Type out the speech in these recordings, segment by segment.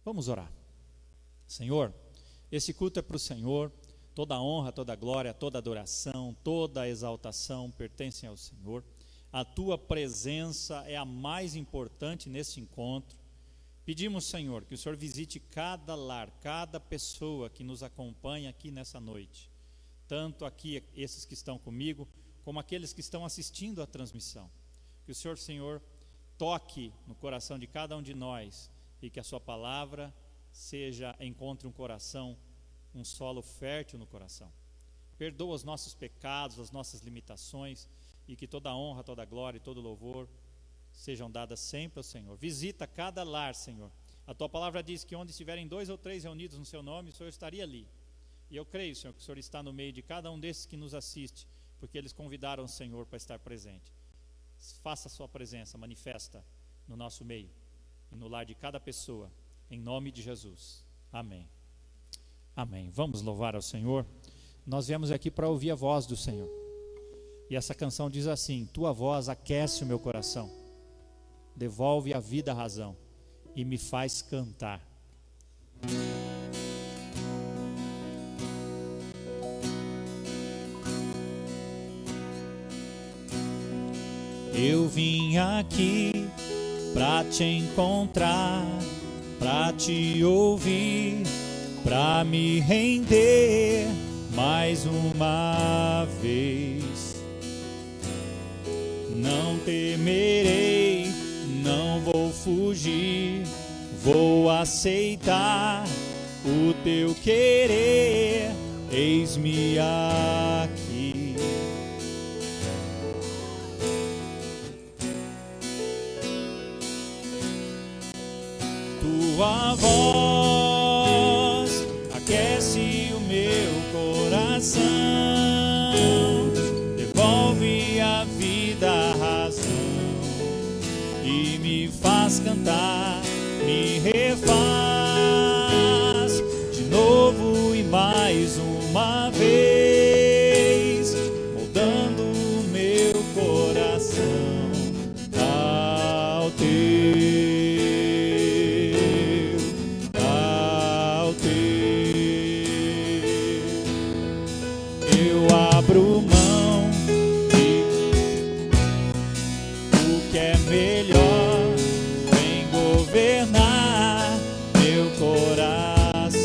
Vamos orar. Senhor, esse culto é para o Senhor, toda a honra, toda a glória, toda a adoração, toda a exaltação pertencem ao Senhor. A Tua presença é a mais importante nesse encontro. Pedimos, Senhor, que o Senhor visite cada lar, cada pessoa que nos acompanha aqui nessa noite. Tanto aqui, esses que estão comigo, como aqueles que estão assistindo à transmissão. Que o Senhor, toque no coração de cada um de nós e que a Sua palavra encontre um coração, um solo fértil no coração. Perdoa os nossos pecados, as nossas limitações, e que toda a honra, toda a glória e todo o louvor sejam dadas sempre ao Senhor. Visita cada lar, Senhor. A Tua palavra diz que onde estiverem 2 ou 3 reunidos no Seu nome, o Senhor estaria ali. E eu creio, Senhor, que o Senhor está no meio de cada um desses que nos assiste, porque eles convidaram o Senhor para estar presente. Faça a Sua presença manifesta no nosso meio e no lar de cada pessoa, em nome de Jesus. Amém. Amém. Vamos louvar ao Senhor. Nós viemos aqui para ouvir a voz do Senhor. E essa canção diz assim: Tua voz aquece o meu coração, devolve a vida à razão e me faz cantar. Eu vim aqui pra te encontrar, pra te ouvir, pra me render mais uma vez. Não temerei, não vou fugir, vou aceitar o Teu querer, eis-me aqui. Tua voz aquece o meu coração, devolve a vida à razão e me faz cantar, me refaz de novo e mais uma vez, moldando o meu coração ao Teu. Abro mão de o que é melhor, vem governar meu coração.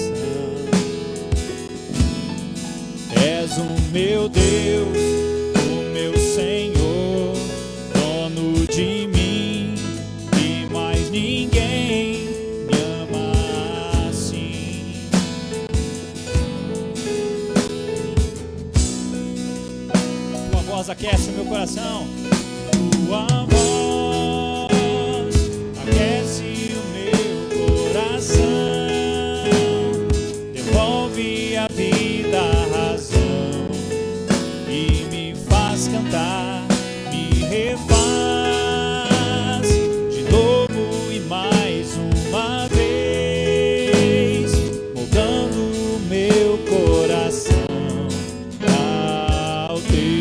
És o meu Deus, o meu Senhor, dono de mim, e mais ninguém me ama assim. Tua voz aquece o meu coração, Tua voz aquece o meu coração, devolve a vida à razão e me faz cantar, me refaz de novo e mais uma vez, moldando o meu coração ao Teu.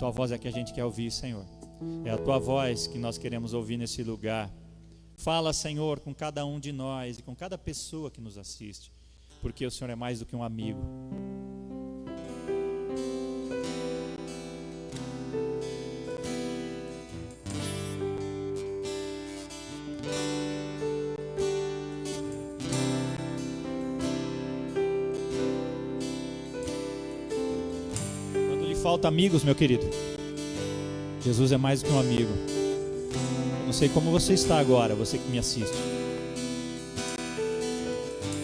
tua voz é que a gente quer ouvir, Senhor. É a tua voz que nós queremos ouvir nesse lugar. Fala, Senhor, com cada um de nós e com cada pessoa que nos assiste, porque o Senhor é mais do que um amigo. Falta amigos, meu querido. Jesus é mais do que um amigo. Eu não sei como você está agora, você que me assiste.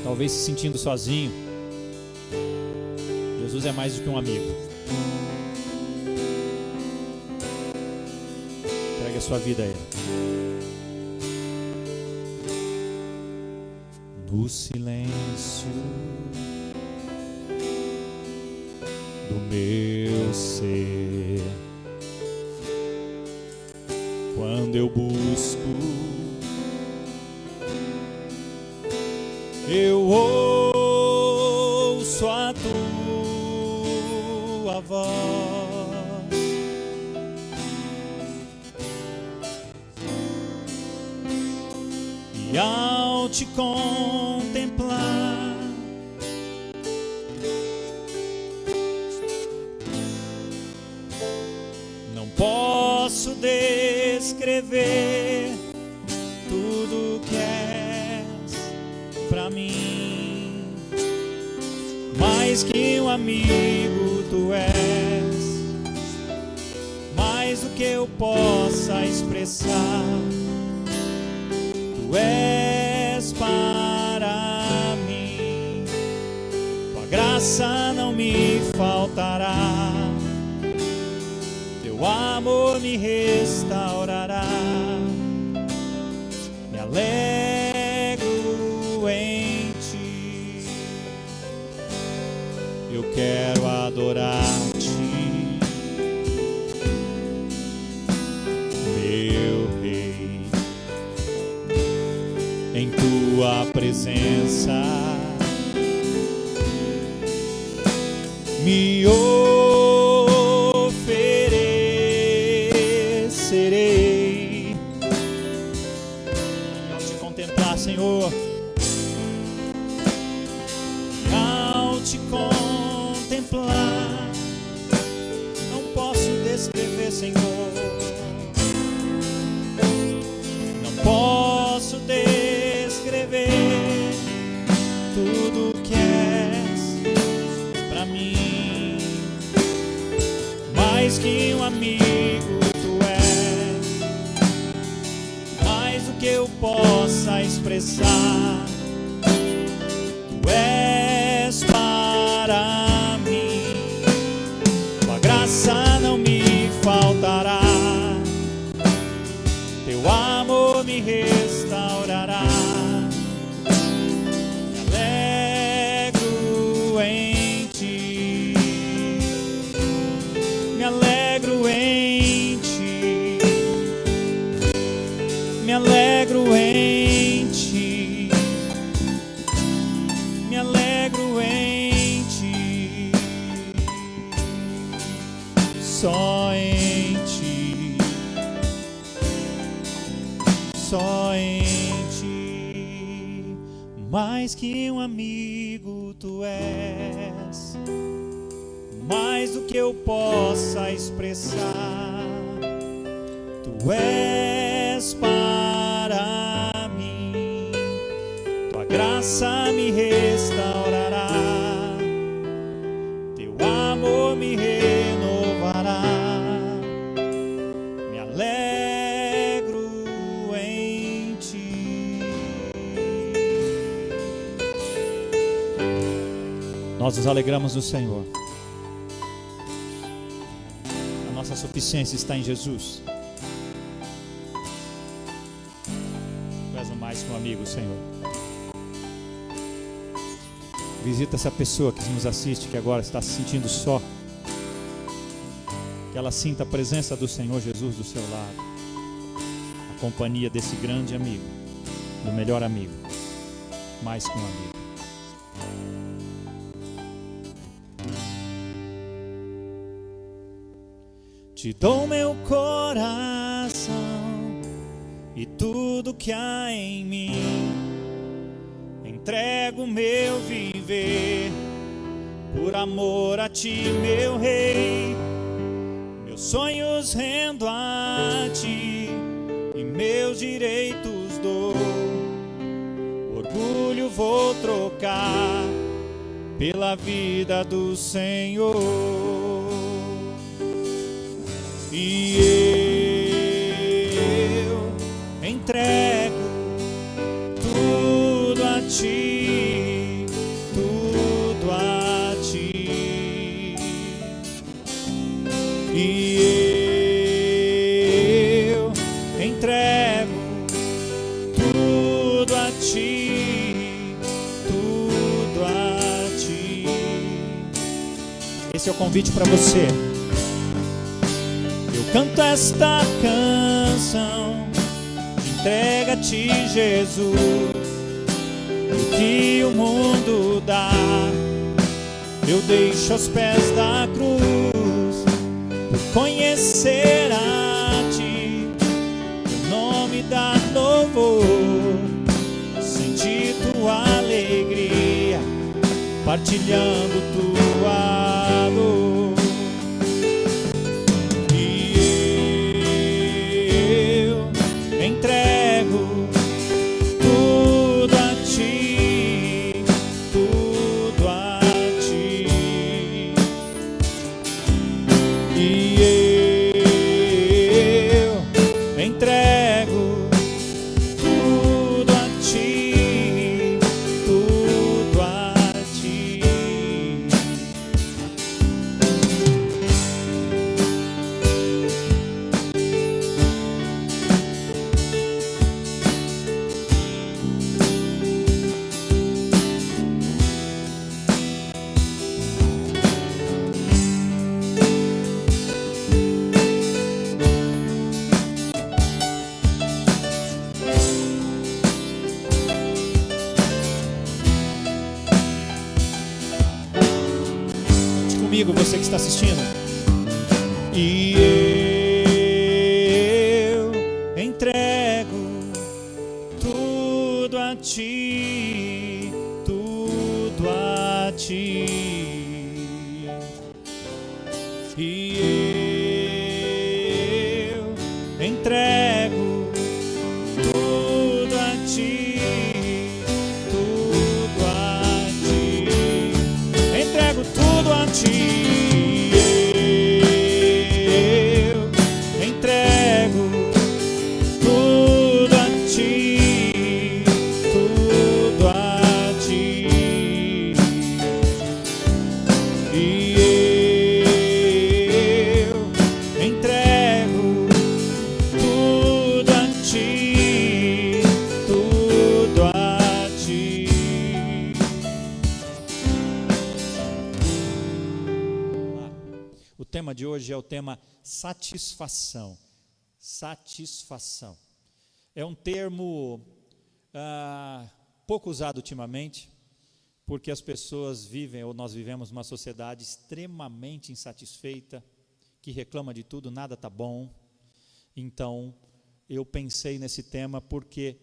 Talvez se sentindo sozinho. Jesus é mais do que um amigo. Entregue a sua vida a Ele. No silêncio do meu ser, quando eu busco, eu ouço a tua voz, e ao te contemplar, posso descrever tudo que és pra mim. Mais que um amigo tu és, mais do que eu possa expressar. Tu és para mim, tua graça não me faltará. Teu amor me restaurará, me alegro em ti. Eu quero adorar-te, meu Rei, em tua presença. Me oferecerei ao te contemplar, Senhor, ao te contemplar, não posso descrever, Senhor, não posso descrever tudo que és pra mim. Mais que um amigo tu és, mais do que eu possa expressar. Tu és para mim, tua graça não me faltará, teu amor me restaurará. Me alegro em ti, me alegro em ti, me alegro em ti, me alegro em ti, só em ti, só em ti. Mais que um amigo tu és, mais do que eu possa expressar. Tu és para mim, tua graça me restaurará, teu amor me renovará. Me alegro em ti. Nós nos alegramos no Senhor. Nossa suficiência está em Jesus. Tu és mais que um amigo, Senhor. Visita essa pessoa que nos assiste, que agora está se sentindo só. Que ela sinta a presença do Senhor Jesus do seu lado, a companhia desse grande amigo, do melhor amigo, mais que um amigo. Te dou meu coração e tudo que há em mim. Entrego meu viver por amor a ti, meu rei. Meus sonhos rendo a ti e meus direitos dou. Orgulho vou trocar pela vida do Senhor. E eu entrego tudo a ti, tudo a ti. E eu entrego tudo a ti, tudo a ti. Esse é o convite para você. Eu canto esta canção, entrega a ti, Jesus. O que o mundo dá, eu deixo aos pés da cruz. Por conhecer a ti, teu nome dá louvor. Sentir tua alegria, partilhando tua dor. Entrego tudo a ti, tudo a ti. E eu entrego tudo a ti, tudo a ti. Comigo, você que está assistindo. E eu entrego tudo a ti, tudo a ti. E eu entrego tudo a ti, tudo a ti. Entrego tudo a ti. O tema de hoje é o tema satisfação. Satisfação. É um termo pouco usado ultimamente, porque as pessoas vivem, ou nós vivemos uma sociedade extremamente insatisfeita, que reclama de tudo, nada está bom. Então, eu pensei nesse tema porque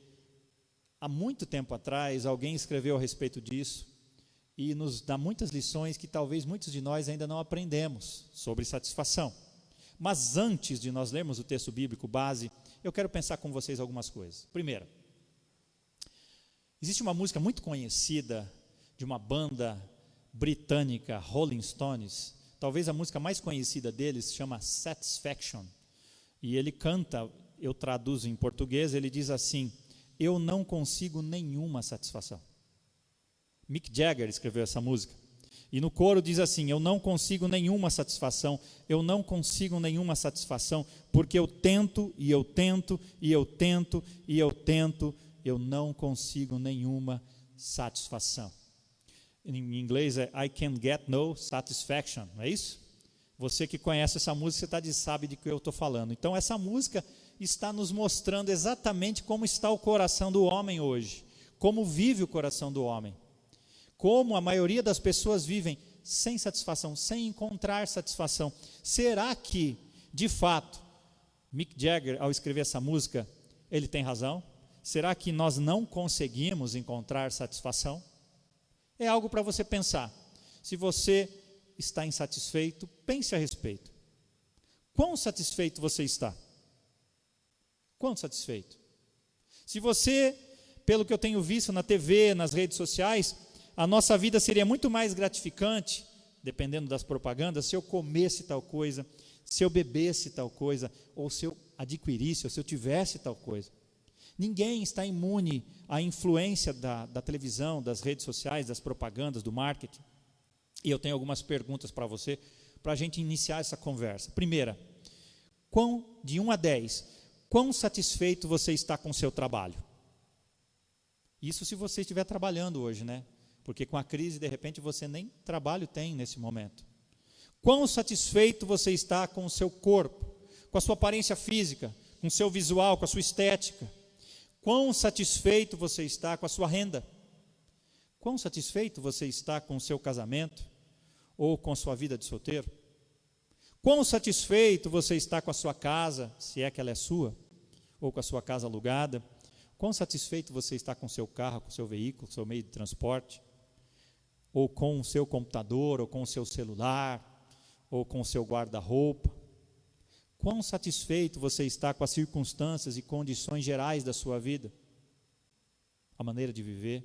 há muito tempo atrás alguém escreveu a respeito disso e nos dá muitas lições que talvez muitos de nós ainda não aprendemos sobre satisfação. Mas antes de nós lermos o texto bíblico base, eu quero pensar com vocês algumas coisas. Primeiro, existe uma música muito conhecida de uma banda britânica, Rolling Stones. Talvez a música mais conhecida deles se chama Satisfaction. E ele canta, eu traduzo em português, ele diz assim: eu não consigo nenhuma satisfação. Mick Jagger escreveu essa música. E no coro diz assim: eu não consigo nenhuma satisfação, eu não consigo nenhuma satisfação, porque eu tento, e eu tento, e eu tento, e eu tento, eu não consigo nenhuma satisfação. Em inglês é I can get no satisfaction, não é isso? Você que conhece essa música, você sabe de que eu estou falando. Então essa música está nos mostrando exatamente como está o coração do homem hoje, como vive o coração do homem. Como a maioria das pessoas vivem sem satisfação, sem encontrar satisfação. Será que De fato, Mick Jagger, ao escrever essa música, ele tem razão? Será que nós não conseguimos encontrar satisfação? É algo para você pensar. Se você está insatisfeito, pense a respeito. Quão satisfeito você está? Quão satisfeito? Se você, pelo que eu tenho visto na TV, nas redes sociais, a nossa vida seria muito mais gratificante, dependendo das propagandas, se eu comesse tal coisa, se eu bebesse tal coisa, ou se eu adquirisse, ou se eu tivesse tal coisa. Ninguém está imune à influência da televisão, das redes sociais, das propagandas, do marketing. E eu tenho algumas perguntas para você, para a gente iniciar essa conversa. Primeira, de 1 a 10, quão satisfeito você está com o seu trabalho? Isso se você estiver trabalhando hoje, né? Porque com a crise, de repente, você nem trabalho tem nesse momento. Quão satisfeito você está com o seu corpo, com a sua aparência física, com o seu visual, com a sua estética? Quão satisfeito você está com a sua renda? Quão satisfeito você está com o seu casamento ou com a sua vida de solteiro? Quão satisfeito você está com a sua casa, se é que ela é sua, ou com a sua casa alugada? Quão satisfeito você está com o seu carro, com o seu veículo, com o seu meio de transporte? Ou com o seu computador, ou com o seu celular, ou com o seu guarda-roupa? Quão satisfeito você está com as circunstâncias e condições gerais da sua vida? A maneira de viver?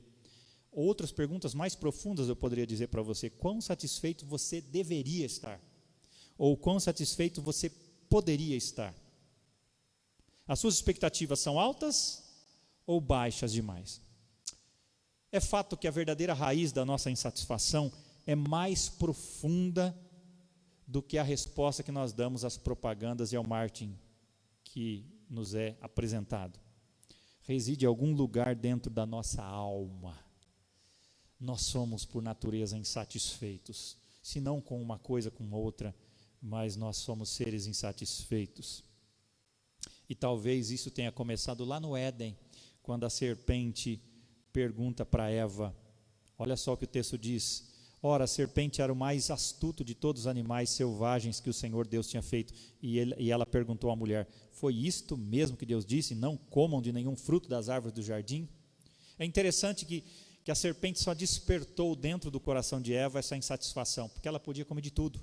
Outras perguntas mais profundas eu poderia dizer para você: quão satisfeito você deveria estar? Ou quão satisfeito você poderia estar? As suas expectativas são altas ou baixas demais? É fato que a verdadeira raiz da nossa insatisfação é mais profunda do que a resposta que nós damos às propagandas e ao marketing que nos é apresentado. Reside em algum lugar dentro da nossa alma. Nós somos, por natureza, insatisfeitos, se não com uma coisa, com outra, mas nós somos seres insatisfeitos. E talvez isso tenha começado lá no Éden, quando a serpente pergunta para Eva, olha só o que o texto diz: ora, a serpente era o mais astuto de todos os animais selvagens que o Senhor Deus tinha feito, e ela perguntou à mulher: foi isto mesmo que Deus disse, não comam de nenhum fruto das árvores do jardim? É interessante que a serpente só despertou dentro do coração de Eva essa insatisfação, porque ela podia comer de tudo,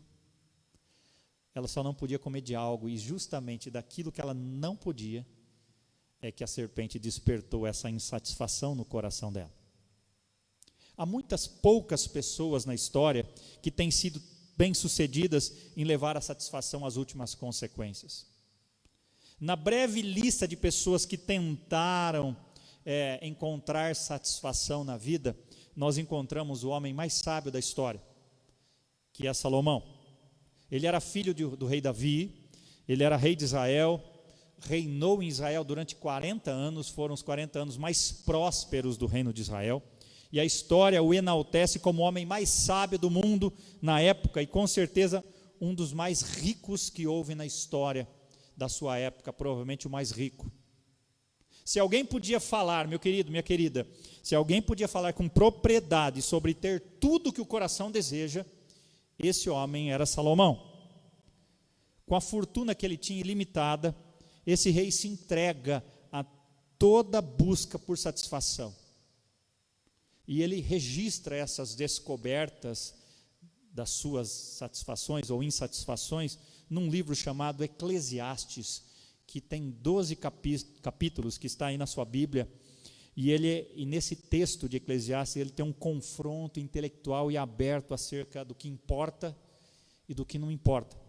ela só não podia comer de algo, e justamente daquilo que ela não podia, é que a serpente despertou essa insatisfação no coração dela. Há muitas poucas pessoas na história que têm sido bem-sucedidas em levar a satisfação às últimas consequências. Na breve lista de pessoas que tentaram encontrar satisfação na vida, nós encontramos o homem mais sábio da história, que é Salomão. Ele era filho do rei Davi, ele era rei de Israel, reinou em Israel durante 40 anos, foram os 40 anos mais prósperos do reino de Israel, e a história o enaltece como o homem mais sábio do mundo na época, e com certeza um dos mais ricos que houve na história da sua época, provavelmente o mais rico. Se alguém podia falar, meu querido, minha querida, se alguém podia falar com propriedade sobre ter tudo que o coração deseja, esse homem era Salomão. Com a fortuna que ele tinha ilimitada, esse rei se entrega a toda busca por satisfação. E ele registra essas descobertas das suas satisfações ou insatisfações num livro chamado Eclesiastes, que tem 12 capítulos, que está aí na sua Bíblia. E nesse texto de Eclesiastes, ele tem um confronto intelectual e aberto acerca do que importa e do que não importa.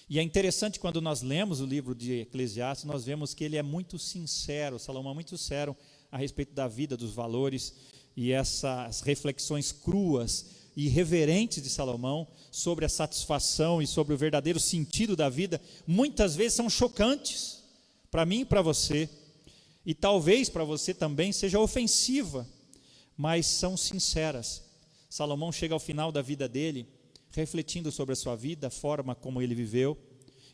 E é interessante, quando nós lemos o livro de Eclesiastes, nós vemos que ele é muito sincero, Salomão é muito sincero a respeito da vida, dos valores, e essas reflexões cruas e irreverentes de Salomão sobre a satisfação e sobre o verdadeiro sentido da vida, muitas vezes são chocantes, para mim e para você, e talvez para você também seja ofensiva, mas são sinceras. Salomão chega ao final da vida dele, refletindo sobre a sua vida, a forma como ele viveu,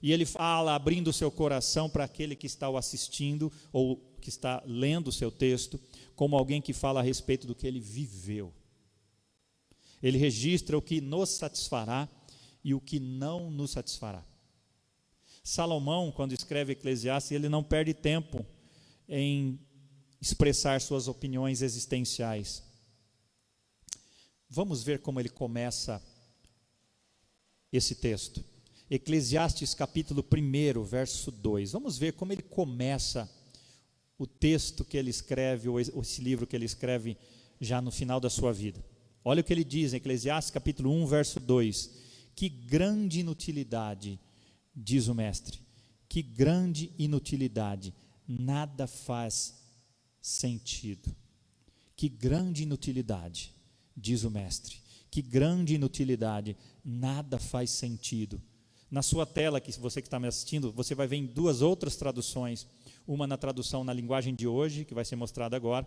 e ele fala, abrindo o seu coração para aquele que está o assistindo, ou que está lendo o seu texto, como alguém que fala a respeito do que ele viveu. Ele registra o que nos satisfará e o que não nos satisfará. Salomão, quando escreve Eclesiastes, ele não perde tempo em expressar suas opiniões existenciais. Vamos ver como ele começa esse texto. Eclesiastes capítulo 1, verso 2. Vamos ver como ele começa o texto que ele escreve, ou esse livro que ele escreve já no final da sua vida. Olha o que ele diz em Eclesiastes capítulo 1, verso 2. Que grande inutilidade, diz o mestre, que grande inutilidade, nada faz sentido. Que grande inutilidade, diz o mestre, que grande inutilidade, nada faz sentido. Na sua tela, você que está me assistindo, você vai ver em duas outras traduções, uma na tradução na linguagem de hoje, que vai ser mostrada agora,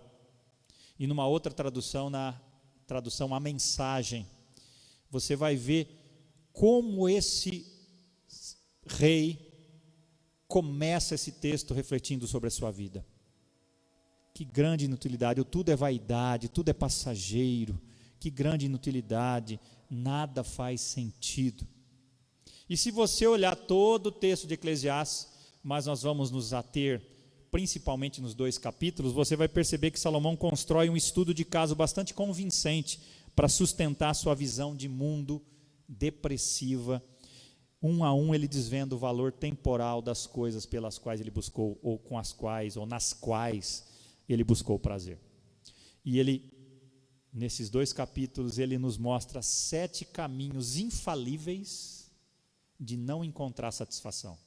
e numa outra tradução, na tradução A Mensagem. Você vai ver como esse rei começa esse texto refletindo sobre a sua vida. Que grande inutilidade, o tudo é vaidade, tudo é passageiro, que grande inutilidade, nada faz sentido. E se você olhar todo o texto de Eclesiastes, mas nós vamos nos ater principalmente nos 2 capítulos, você vai perceber que Salomão constrói um estudo de caso bastante convincente para sustentar sua visão de mundo depressiva. Um a um ele desvenda o valor temporal das coisas pelas quais ele buscou, ou com as quais, ou nas quais ele buscou prazer. E ele, nesses 2 capítulos, ele nos mostra 7 caminhos infalíveis de não encontrar satisfação.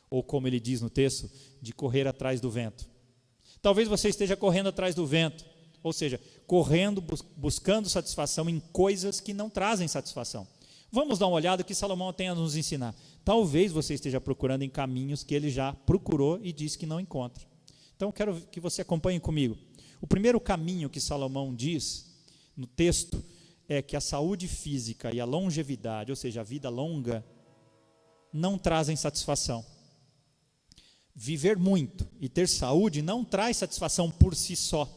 Ou como ele diz no texto, de correr atrás do vento. Talvez você esteja correndo atrás do vento, ou seja, correndo, buscando satisfação em coisas que não trazem satisfação. Vamos dar uma olhada o que Salomão tem a nos ensinar. Talvez você esteja procurando em caminhos que ele já procurou e disse que não encontra. Então quero que você acompanhe comigo. O primeiro caminho que Salomão diz no texto é que a saúde física e a longevidade, ou seja, a vida longa, não trazem satisfação. Viver muito e ter saúde não traz satisfação por si só.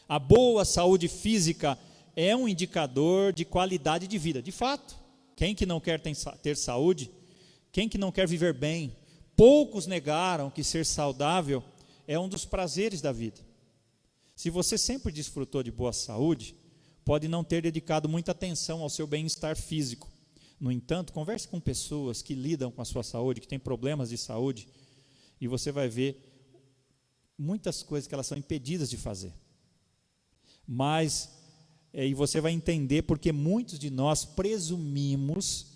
A boa saúde física é um indicador de qualidade de vida. De fato, quem que não quer ter saúde? Quem que não quer viver bem? Poucos negaram que ser saudável é um dos prazeres da vida. Se você sempre desfrutou de boa saúde, pode não ter dedicado muita atenção ao seu bem-estar físico. No entanto, converse com pessoas que lidam com a sua saúde, que têm problemas de saúde, e você vai ver muitas coisas que elas são impedidas de fazer. Mas, e você vai entender porque muitos de nós presumimos,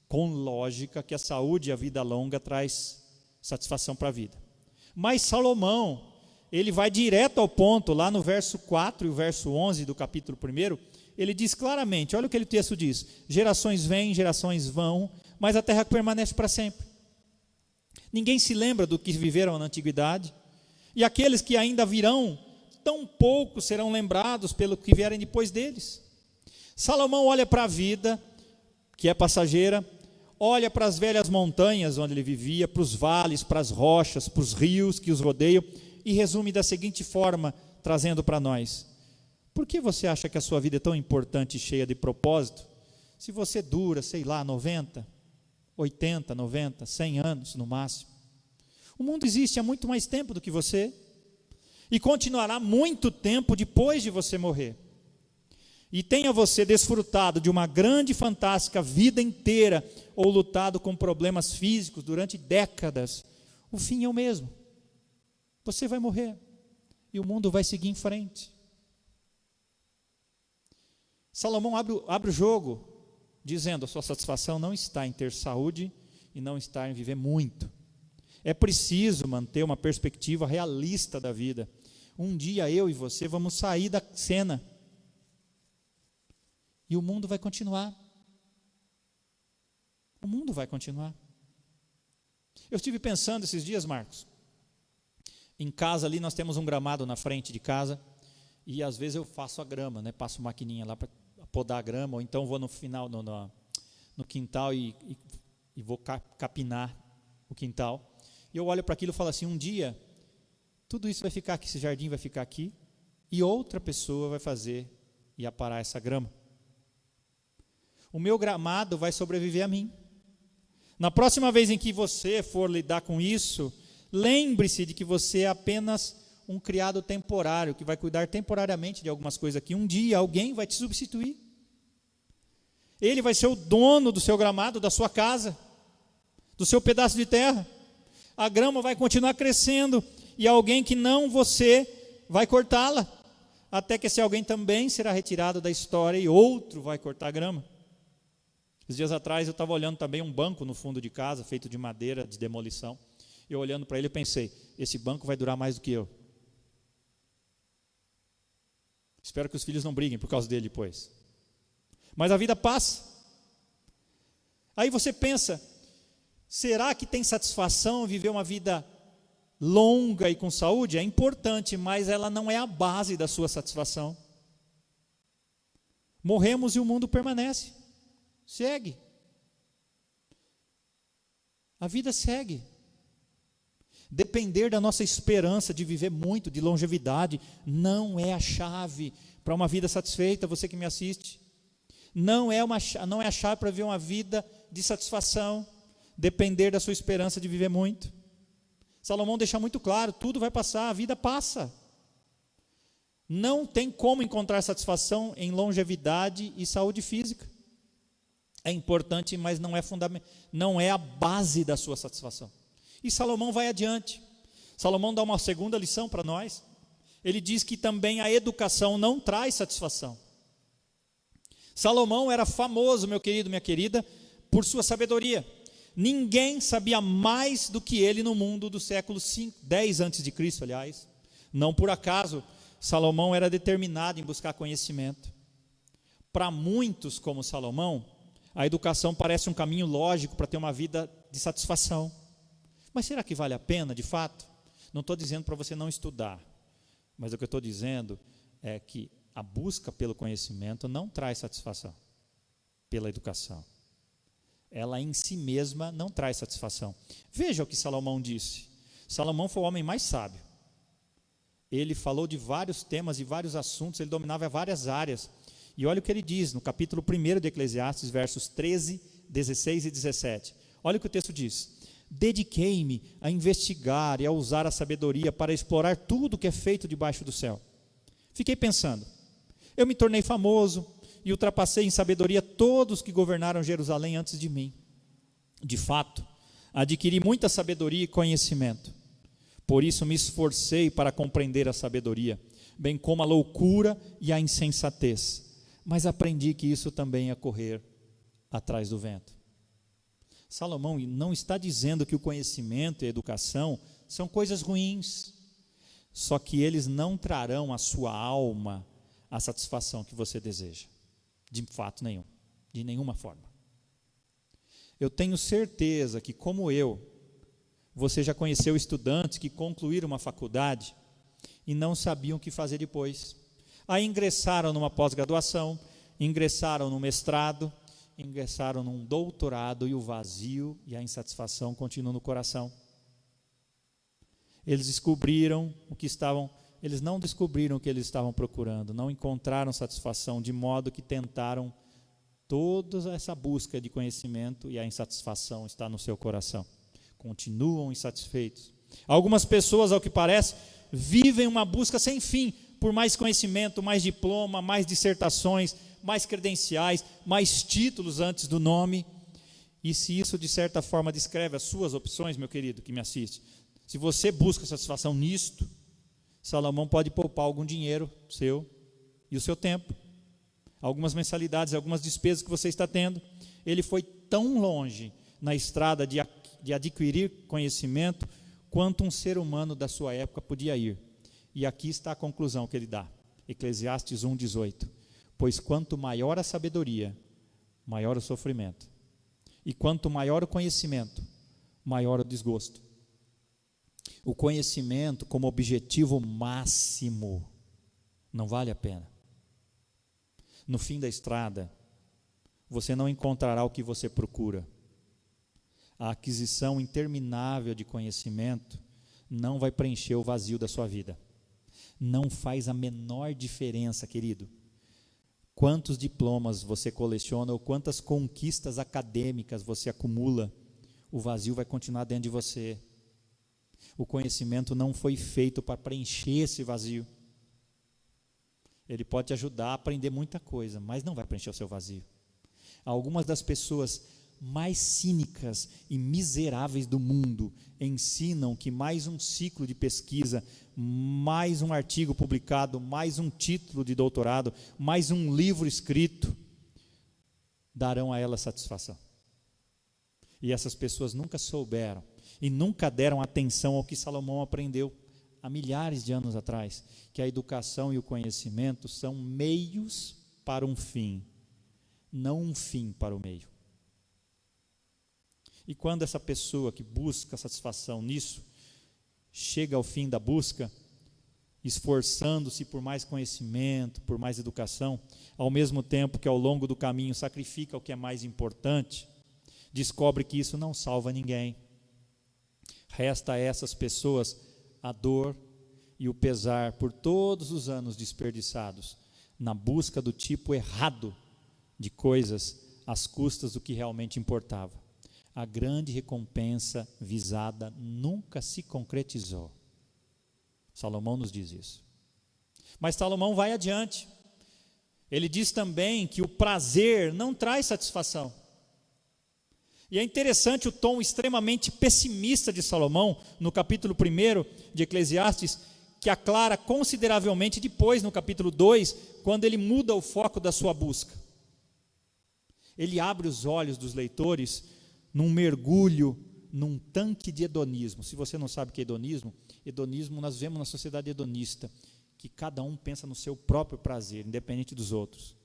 com lógica, que a saúde e a vida longa traz satisfação para a vida. Mas Salomão, ele vai direto ao ponto, lá no verso 4 e o verso 11 do capítulo 1, ele diz claramente, olha o que o texto diz: gerações vêm, gerações vão, mas a terra permanece para sempre. Ninguém se lembra do que viveram na antiguidade, e aqueles que ainda virão, tão poucos serão lembrados pelo que vierem depois deles. Salomão olha para a vida, que é passageira, olha para as velhas montanhas onde ele vivia, para os vales, para as rochas, para os rios que os rodeiam, e resume da seguinte forma, trazendo para nós: por que você acha que a sua vida é tão importante e cheia de propósito, se você dura, sei lá, 90, 80, 90, 100 anos no máximo? O mundo existe há muito mais tempo do que você, e continuará muito tempo depois de você morrer. E tenha você desfrutado de uma grande e fantástica vida inteira, ou lutado com problemas físicos durante décadas, o fim é o mesmo. Você vai morrer, e o mundo vai seguir em frente. Salomão abre o jogo, dizendo: a sua satisfação não está em ter saúde, e não está em viver muito. É preciso manter uma perspectiva realista da vida. Um dia eu e você vamos sair da cena, e o mundo vai continuar. O mundo vai continuar. Eu estive pensando esses dias, Marcos, em casa ali nós temos um gramado na frente de casa, e às vezes eu faço a grama, né? Passo maquininha lá para podar a grama, ou então vou no final, no quintal e vou capinar o quintal. E eu olho para aquilo e falo assim: um dia, tudo isso vai ficar aqui, esse jardim vai ficar aqui, e outra pessoa vai fazer e aparar essa grama. O meu gramado vai sobreviver a mim. Na próxima vez em que você for lidar com isso, lembre-se de que você é apenas um criado temporário, que vai cuidar temporariamente de algumas coisas aqui. Um dia alguém vai te substituir. Ele vai ser o dono do seu gramado, da sua casa, do seu pedaço de terra. A grama vai continuar crescendo e alguém que não você vai cortá-la, até que esse alguém também será retirado da história e outro vai cortar a grama. Esses dias atrás eu estava olhando também um banco no fundo de casa, feito de madeira, de demolição. Eu olhando para ele, eu pensei, esse banco vai durar mais do que eu. Espero que os filhos não briguem por causa dele depois. Mas a vida passa. Aí você pensa, será que tem satisfação viver uma vida longa e com saúde? É importante, mas ela não é a base da sua satisfação. Morremos e o mundo permanece. Segue. A vida segue. Depender da nossa esperança de viver muito, de longevidade, não é a chave para uma vida satisfeita, você que me assiste. Não é a chave para viver uma vida de satisfação, depender da sua esperança de viver muito. Salomão deixa muito claro, tudo vai passar, a vida passa. Não tem como encontrar satisfação em longevidade e saúde física. É importante, mas não é fundamental, não é a base da sua satisfação. E Salomão vai adiante. Salomão dá uma segunda lição para nós. Ele diz que também a educação não traz satisfação. Salomão era famoso, meu querido, minha querida, por sua sabedoria. Ninguém sabia mais do que ele no mundo do século 10 a.C., aliás. Não por acaso, Salomão era determinado em buscar conhecimento. Para muitos como Salomão, a educação parece um caminho lógico para ter uma vida de satisfação. Mas será que vale a pena, de fato? Não estou dizendo para você não estudar, mas o que eu estou dizendo é que a busca pelo conhecimento não traz satisfação pela educação. Ela em si mesma não traz satisfação. Veja o que Salomão disse. Salomão foi o homem mais sábio. Ele falou de vários temas e vários assuntos, ele dominava várias áreas. E olha o que ele diz no capítulo 1 de Eclesiastes, versos 13, 16 e 17. Olha o que o texto diz. Dediquei-me a investigar e a usar a sabedoria para explorar tudo que é feito debaixo do céu. Fiquei pensando, eu me tornei famoso e ultrapassei em sabedoria todos que governaram Jerusalém antes de mim. De fato, adquiri muita sabedoria e conhecimento. Por isso me esforcei para compreender a sabedoria, bem como a loucura e a insensatez. Mas aprendi que isso também é correr atrás do vento. Salomão não está dizendo que o conhecimento e a educação são coisas ruins, só que eles não trarão à sua alma a satisfação que você deseja, de fato nenhum, de nenhuma forma. Eu tenho certeza que, como eu, você já conheceu estudantes que concluíram uma faculdade e não sabiam o que fazer depois. Aí ingressaram numa pós-graduação, ingressaram no mestrado, ingressaram num doutorado e o vazio e a insatisfação continuam no coração. Eles não descobriram o que eles estavam procurando, não encontraram satisfação, de modo que tentaram toda essa busca de conhecimento e a insatisfação está no seu coração. Continuam insatisfeitos. Algumas pessoas, ao que parece, vivem uma busca sem fim por mais conhecimento, mais diploma, mais dissertações, mais credenciais, mais títulos antes do nome. E se isso de certa forma descreve as suas opções, meu querido que me assiste, se você busca satisfação nisto, Salomão pode poupar algum dinheiro seu e o seu tempo, algumas mensalidades, algumas despesas que você está tendo. Ele foi tão longe na estrada de adquirir conhecimento quanto um ser humano da sua época podia ir. E aqui está a conclusão que ele dá, Eclesiastes 1:18. Pois quanto maior a sabedoria, maior o sofrimento. E quanto maior o conhecimento, maior o desgosto. O conhecimento como objetivo máximo não vale a pena. No fim da estrada, você não encontrará o que você procura. A aquisição interminável de conhecimento não vai preencher o vazio da sua vida. Não faz a menor diferença, querido. Quantos diplomas você coleciona ou quantas conquistas acadêmicas você acumula, o vazio vai continuar dentro de você. O conhecimento não foi feito para preencher esse vazio. Ele pode te ajudar a aprender muita coisa, mas não vai preencher o seu vazio. Algumas das pessoas mais cínicas e miseráveis do mundo ensinam que mais um ciclo de pesquisa, mais um artigo publicado, mais um título de doutorado, mais um livro escrito, darão a ela satisfação. E essas pessoas nunca souberam e nunca deram atenção ao que Salomão aprendeu há milhares de anos atrás, que a educação e o conhecimento são meios para um fim, não um fim para o meio. E quando essa pessoa que busca satisfação nisso, chega ao fim da busca, esforçando-se por mais conhecimento, por mais educação, ao mesmo tempo que ao longo do caminho sacrifica o que é mais importante, descobre que isso não salva ninguém. Resta a essas pessoas a dor e o pesar por todos os anos desperdiçados na busca do tipo errado de coisas às custas do que realmente importava. A grande recompensa visada nunca se concretizou. Salomão nos diz isso. Mas Salomão vai adiante. Ele diz também que o prazer não traz satisfação. E é interessante o tom extremamente pessimista de Salomão, no capítulo 1 de Eclesiastes, que aclara consideravelmente depois, no capítulo 2, quando ele muda o foco da sua busca. Ele abre os olhos dos leitores num mergulho, num tanque de hedonismo. Se você não sabe o que é hedonismo nós vemos na sociedade hedonista, que cada um pensa no seu próprio prazer, independente dos outros.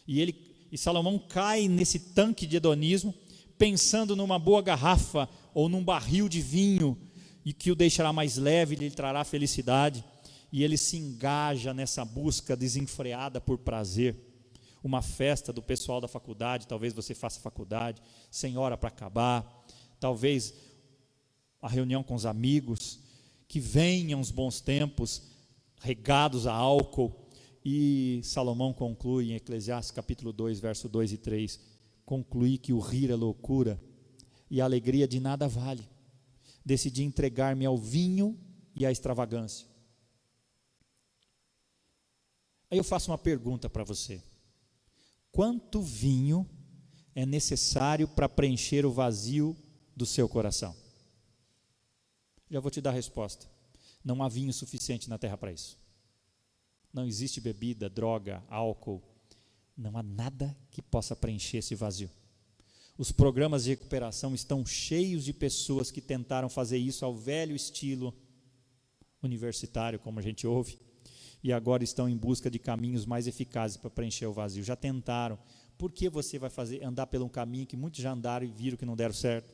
E Salomão cai nesse tanque de hedonismo, pensando numa boa garrafa ou num barril de vinho, e que o deixará mais leve, lhe trará felicidade, e ele se engaja nessa busca desenfreada por prazer. Uma festa do pessoal da faculdade, talvez você faça faculdade, sem hora para acabar, talvez a reunião com os amigos, que venham os bons tempos, regados a álcool, e Salomão conclui em Eclesiastes capítulo 2, verso 2 e 3, conclui que o rir é loucura, e a alegria de nada vale. Decidi entregar-me ao vinho e à extravagância. Aí eu faço uma pergunta para você. Quanto vinho é necessário para preencher o vazio do seu coração? Já vou te dar a resposta. Não há vinho suficiente na terra para isso. Não existe bebida, droga, álcool. Não há nada que possa preencher esse vazio. Os programas de recuperação estão cheios de pessoas que tentaram fazer isso ao velho estilo universitário, como a gente ouve, e agora estão em busca de caminhos mais eficazes para preencher o vazio. Já tentaram. Por que você vai andar por um caminho que muitos já andaram e viram que não deram certo?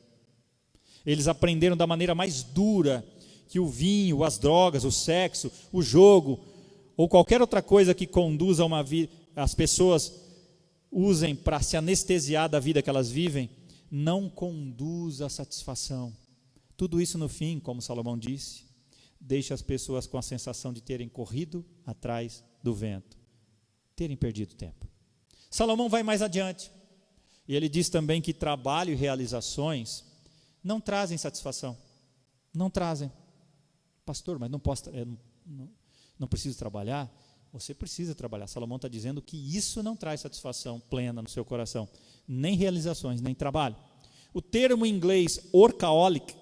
Eles aprenderam da maneira mais dura que o vinho, as drogas, o sexo, o jogo, ou qualquer outra coisa que conduza a uma vida, as pessoas usem para se anestesiar da vida que elas vivem, não conduz à satisfação. Tudo isso no fim, como Salomão disse, deixa as pessoas com a sensação de terem corrido atrás do vento, terem perdido tempo. Salomão vai mais adiante, e ele diz também que trabalho e realizações não trazem satisfação, não trazem. Pastor, mas não preciso trabalhar? Você precisa trabalhar. Salomão está dizendo que isso não traz satisfação plena no seu coração, nem realizações, nem trabalho. O termo em inglês workaholic,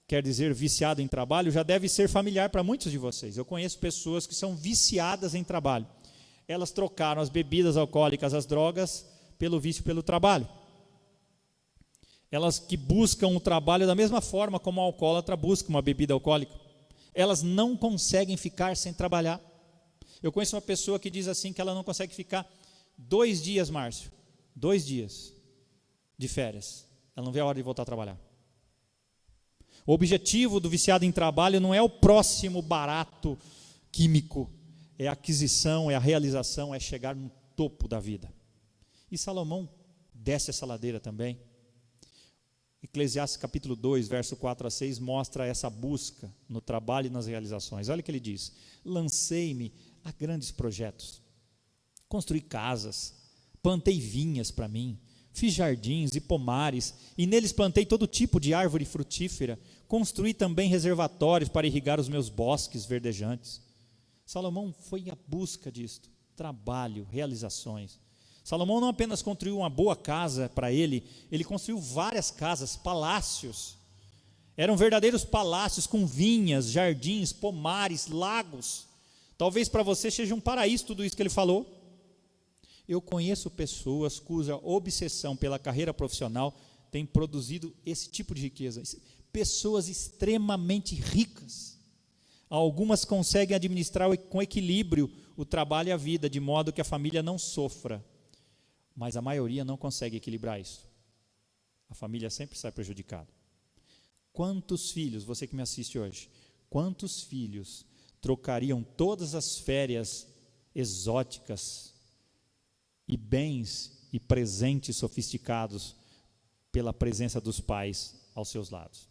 quer dizer viciado em trabalho, já deve ser familiar para muitos de vocês. Eu conheço pessoas que são viciadas em trabalho. Elas trocaram as bebidas alcoólicas, as drogas, pelo vício pelo trabalho. Elas que buscam o trabalho da mesma forma como o alcoólatra busca uma bebida alcoólica. Elas não conseguem ficar sem trabalhar. Eu conheço uma pessoa que diz assim que ela não consegue ficar 2 dias, Márcio, 2 dias de férias. Ela não vê a hora de voltar a trabalhar. O objetivo do viciado em trabalho não é o próximo barato químico, é a aquisição, é a realização, é chegar no topo da vida. E Salomão desce essa ladeira também. Eclesiastes capítulo 2, verso 4 a 6, mostra essa busca no trabalho e nas realizações. Olha o que ele diz: lancei-me a grandes projetos, construí casas, plantei vinhas para mim, Fiz jardins e pomares, e neles plantei todo tipo de árvore frutífera. Construí também reservatórios para irrigar os meus bosques verdejantes. Salomão foi à busca disto, trabalho, realizações. Salomão não apenas construiu uma boa casa para ele construiu várias casas, palácios. Eram verdadeiros palácios com vinhas, jardins, pomares, lagos. Talvez para você seja um paraíso tudo isso que ele falou. Eu conheço pessoas cuja obsessão pela carreira profissional tem produzido esse tipo de riqueza. Pessoas extremamente ricas. Algumas conseguem administrar com equilíbrio o trabalho e a vida, de modo que a família não sofra. Mas a maioria não consegue equilibrar isso. A família sempre sai prejudicada. Quantos filhos, você que me assiste hoje, quantos filhos trocariam todas as férias exóticas e bens e presentes sofisticados pela presença dos pais aos seus lados?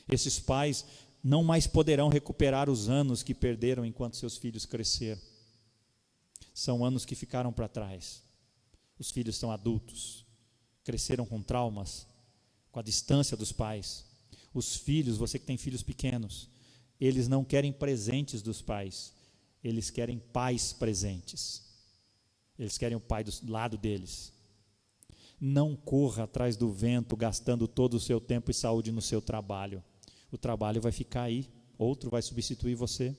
Esses pais não mais poderão recuperar os anos que perderam enquanto seus filhos cresceram. São anos que ficaram para trás. Os filhos estão adultos, cresceram com traumas, com a distância dos pais. Os filhos, você que tem filhos pequenos, eles não querem presentes dos pais, eles querem pais presentes. Eles querem o pai do lado deles. Não corra atrás do vento, gastando todo o seu tempo e saúde no seu trabalho. O trabalho vai ficar aí, outro vai substituir você.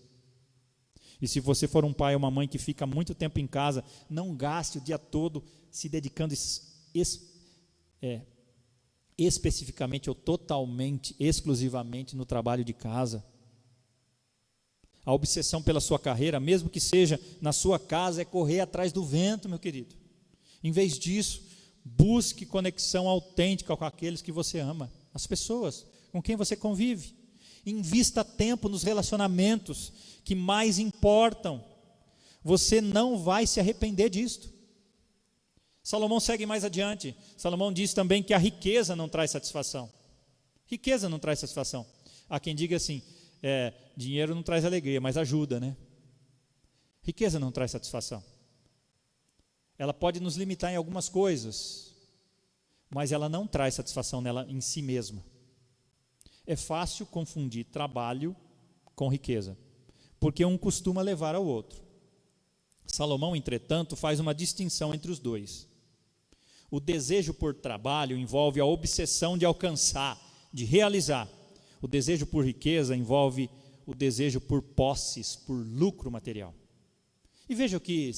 E se você for um pai ou uma mãe que fica muito tempo em casa, não gaste o dia todo se dedicando especificamente ou totalmente, exclusivamente no trabalho de casa. A obsessão pela sua carreira, mesmo que seja na sua casa, é correr atrás do vento, meu querido. Em vez disso, busque conexão autêntica com aqueles que você ama, as pessoas com quem você convive. Invista tempo nos relacionamentos que mais importam. Você não vai se arrepender disto. Salomão segue mais adiante. Salomão diz também que a riqueza não traz satisfação. Riqueza não traz satisfação. Há quem diga assim, dinheiro não traz alegria, mas ajuda, né? Riqueza não traz satisfação. Ela pode nos limitar em algumas coisas, mas ela não traz satisfação nela em si mesma. É fácil confundir trabalho com riqueza, porque um costuma levar ao outro. Salomão, entretanto, faz uma distinção entre os dois. O desejo por trabalho envolve a obsessão de alcançar, de realizar. O desejo por riqueza envolve o desejo por posses, por lucro material. E veja que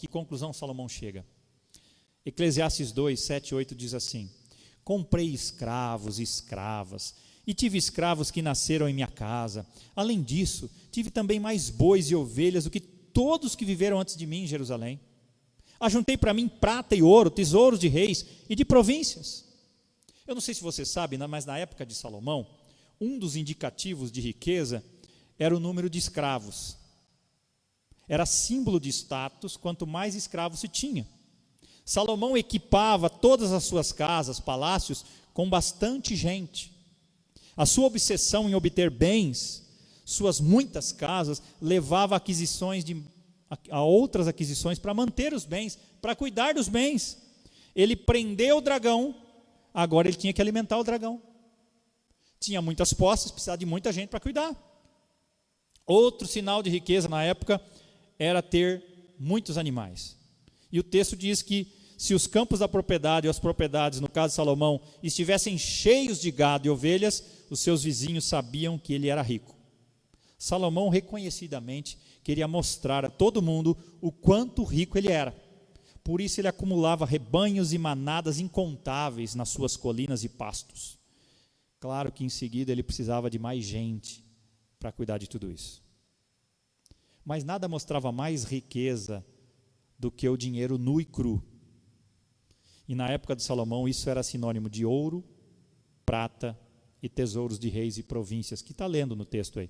conclusão Salomão chega. Eclesiastes 2, 7 e 8 diz assim: comprei escravos e escravas, e tive escravos que nasceram em minha casa. Além disso, tive também mais bois e ovelhas do que todos que viveram antes de mim em Jerusalém. Ajuntei para mim prata e ouro, tesouros de reis e de províncias. Eu não sei se você sabe, mas na época de Salomão, um dos indicativos de riqueza era o número de escravos. Era símbolo de status, quanto mais escravos se tinha. Salomão equipava todas as suas casas, palácios, com bastante gente. A sua obsessão em obter bens, suas muitas casas, levava a outras aquisições para manter os bens, para cuidar dos bens. Ele prendeu o dragão, agora ele tinha que alimentar o dragão. Tinha muitas posses, precisava de muita gente para cuidar. Outro sinal de riqueza na época era ter muitos animais. E o texto diz que se os campos da propriedade ou as propriedades, no caso de Salomão, estivessem cheios de gado e ovelhas, os seus vizinhos sabiam que ele era rico. Salomão reconhecidamente queria mostrar a todo mundo o quanto rico ele era. Por isso ele acumulava rebanhos e manadas incontáveis nas suas colinas e pastos. Claro que em seguida ele precisava de mais gente para cuidar de tudo isso. Mas nada mostrava mais riqueza do que o dinheiro nu e cru. E na época de Salomão isso era sinônimo de ouro, prata e tesouros de reis e províncias, que está lendo no texto aí.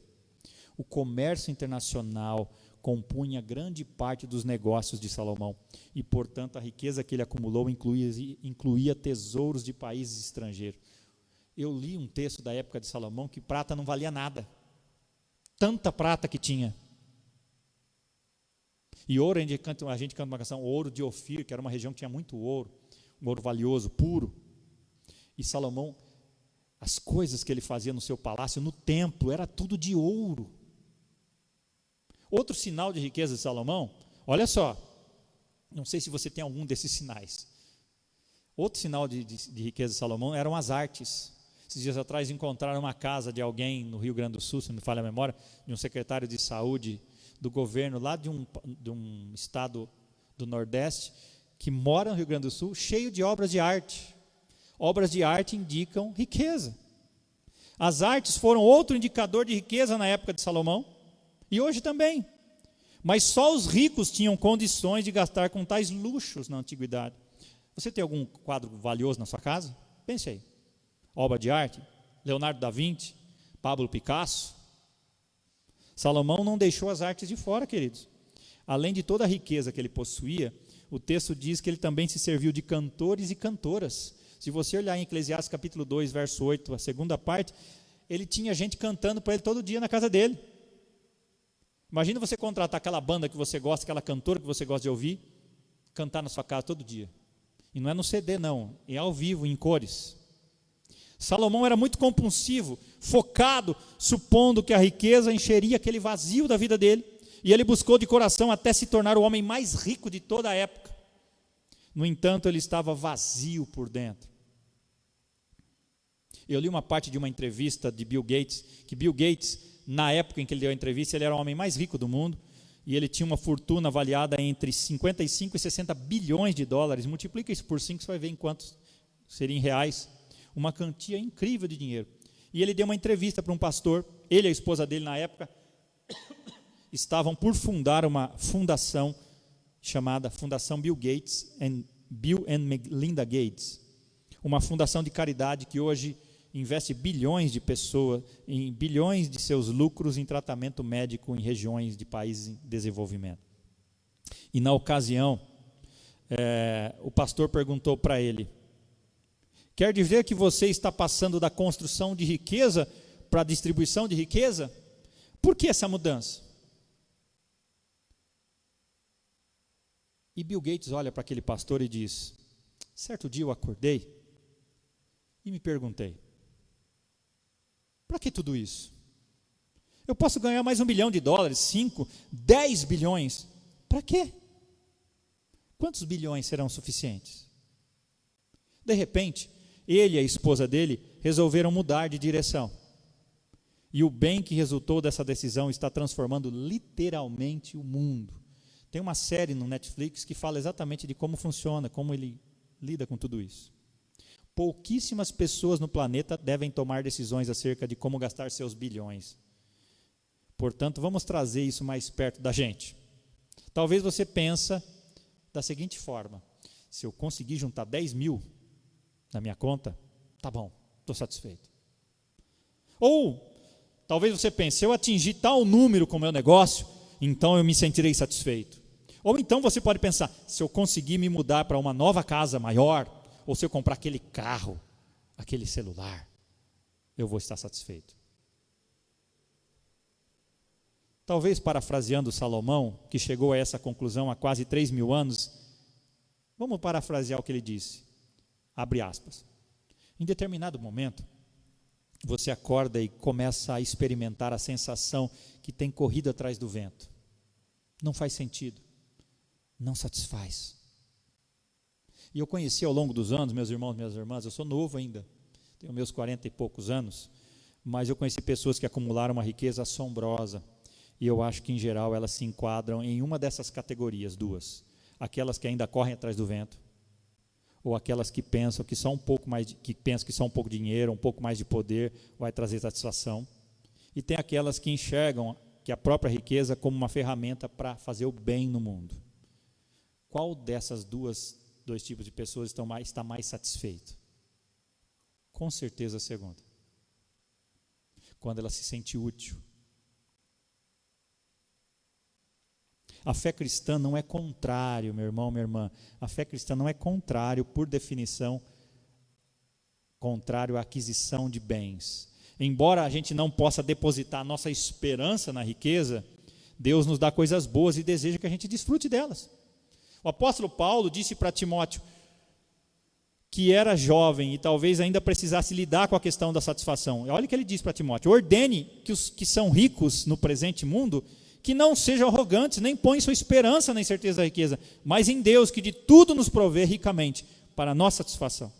O comércio internacional compunha grande parte dos negócios de Salomão e, portanto, a riqueza que ele acumulou incluía tesouros de países estrangeiros. Eu li um texto da época de Salomão que prata não valia nada. Tanta prata que tinha. E ouro, a gente canta uma canção, Ouro de Ofir, que era uma região que tinha muito ouro. um ouro valioso, puro. E Salomão, as coisas que ele fazia no seu palácio, no templo, era tudo de ouro. Outro sinal de riqueza de Salomão, olha só, não sei se você tem algum desses sinais. Outro sinal de riqueza de Salomão eram as artes. Esses dias atrás encontraram uma casa de alguém no Rio Grande do Sul, se não me falha a memória, de um secretário de saúde do governo lá de um estado do Nordeste, que mora no Rio Grande do Sul, cheio de obras de arte. Obras de arte indicam riqueza. As artes foram outro indicador de riqueza na época de Salomão, e hoje também. Mas só os ricos tinham condições de gastar com tais luxos na antiguidade. Você tem algum quadro valioso na sua casa? Pense aí. Obra de arte? Leonardo da Vinci? Pablo Picasso? Salomão não deixou as artes de fora, queridos. Além de toda a riqueza que ele possuía, o texto diz que ele também se serviu de cantores e cantoras. Se você olhar em Eclesiastes capítulo 2, verso 8, a segunda parte, ele tinha gente cantando para ele todo dia na casa dele. Imagina você contratar aquela banda que você gosta, aquela cantora que você gosta de ouvir, cantar na sua casa todo dia. E não é no CD não, é ao vivo, em cores. Salomão era muito compulsivo, focado, supondo que a riqueza encheria aquele vazio da vida dele, e ele buscou de coração até se tornar o homem mais rico de toda a época. No entanto, ele estava vazio por dentro. Eu li uma parte de uma entrevista de Bill Gates, que Bill Gates, na época em que ele deu a entrevista, ele era o homem mais rico do mundo, e ele tinha uma fortuna avaliada entre 55 e 60 bilhões de dólares. Multiplica isso por 5, você vai ver em quantos seriam em reais. Uma quantia incrível de dinheiro. E ele deu uma entrevista para um pastor, ele e a esposa dele na época, estavam por fundar uma fundação chamada Fundação Bill and Melinda Gates, uma fundação de caridade que hoje investe bilhões de pessoas, em bilhões de seus lucros em tratamento médico em regiões de países em desenvolvimento. E na ocasião, o pastor perguntou para ele: quer dizer que você está passando da construção de riqueza para a distribuição de riqueza? Por que essa mudança? E Bill Gates olha para aquele pastor e diz: certo dia eu acordei e me perguntei, para que tudo isso? Eu posso ganhar mais $1 bilhão, 5, 10 bilhões, para quê? Quantos bilhões serão suficientes? De repente, ele e a esposa dele resolveram mudar de direção. E o bem que resultou dessa decisão está transformando literalmente o mundo. Tem uma série no Netflix que fala exatamente de como funciona, como ele lida com tudo isso. Pouquíssimas pessoas no planeta devem tomar decisões acerca de como gastar seus bilhões. Portanto, vamos trazer isso mais perto da gente. Talvez você pense da seguinte forma: se eu conseguir juntar 10 mil na minha conta, tá bom, estou satisfeito. Ou, talvez você pense, se eu atingir tal número com o meu negócio, então eu me sentirei satisfeito. Ou então você pode pensar, se eu conseguir me mudar para uma nova casa maior, ou se eu comprar aquele carro, aquele celular, eu vou estar satisfeito. Talvez parafraseando Salomão, que chegou a essa conclusão há quase 3.000 anos, vamos parafrasear o que ele disse. Abre aspas. Em determinado momento, você acorda e começa a experimentar a sensação que tem corrido atrás do vento. Não faz sentido. Não satisfaz. E eu conheci ao longo dos anos, meus irmãos, minhas irmãs, eu sou novo ainda, tenho meus 40 e poucos anos, mas eu conheci pessoas que acumularam uma riqueza assombrosa, e eu acho que em geral elas se enquadram em uma dessas categorias, duas. Aquelas que ainda correm atrás do vento, ou aquelas que pensam que só um pouco mais, que pensam que só um pouco de dinheiro, um pouco mais de poder vai trazer satisfação. E tem aquelas que enxergam que a própria riqueza como uma ferramenta para fazer o bem no mundo. Qual dessas dois tipos de pessoas está mais satisfeito? Com certeza a segunda. Quando ela se sente útil. A fé cristã não é contrário, meu irmão, minha irmã. A fé cristã não é contrário, por definição, contrário à aquisição de bens. Embora a gente não possa depositar nossa esperança na riqueza, Deus nos dá coisas boas e deseja que a gente desfrute delas. O apóstolo Paulo disse para Timóteo: que era jovem e talvez ainda precisasse lidar com a questão da satisfação. Olha o que ele diz para Timóteo: ordene que os que são ricos no presente mundo, que não sejam arrogantes, nem põem sua esperança na incerteza da riqueza, mas em Deus, que de tudo nos provê ricamente, para a nossa satisfação.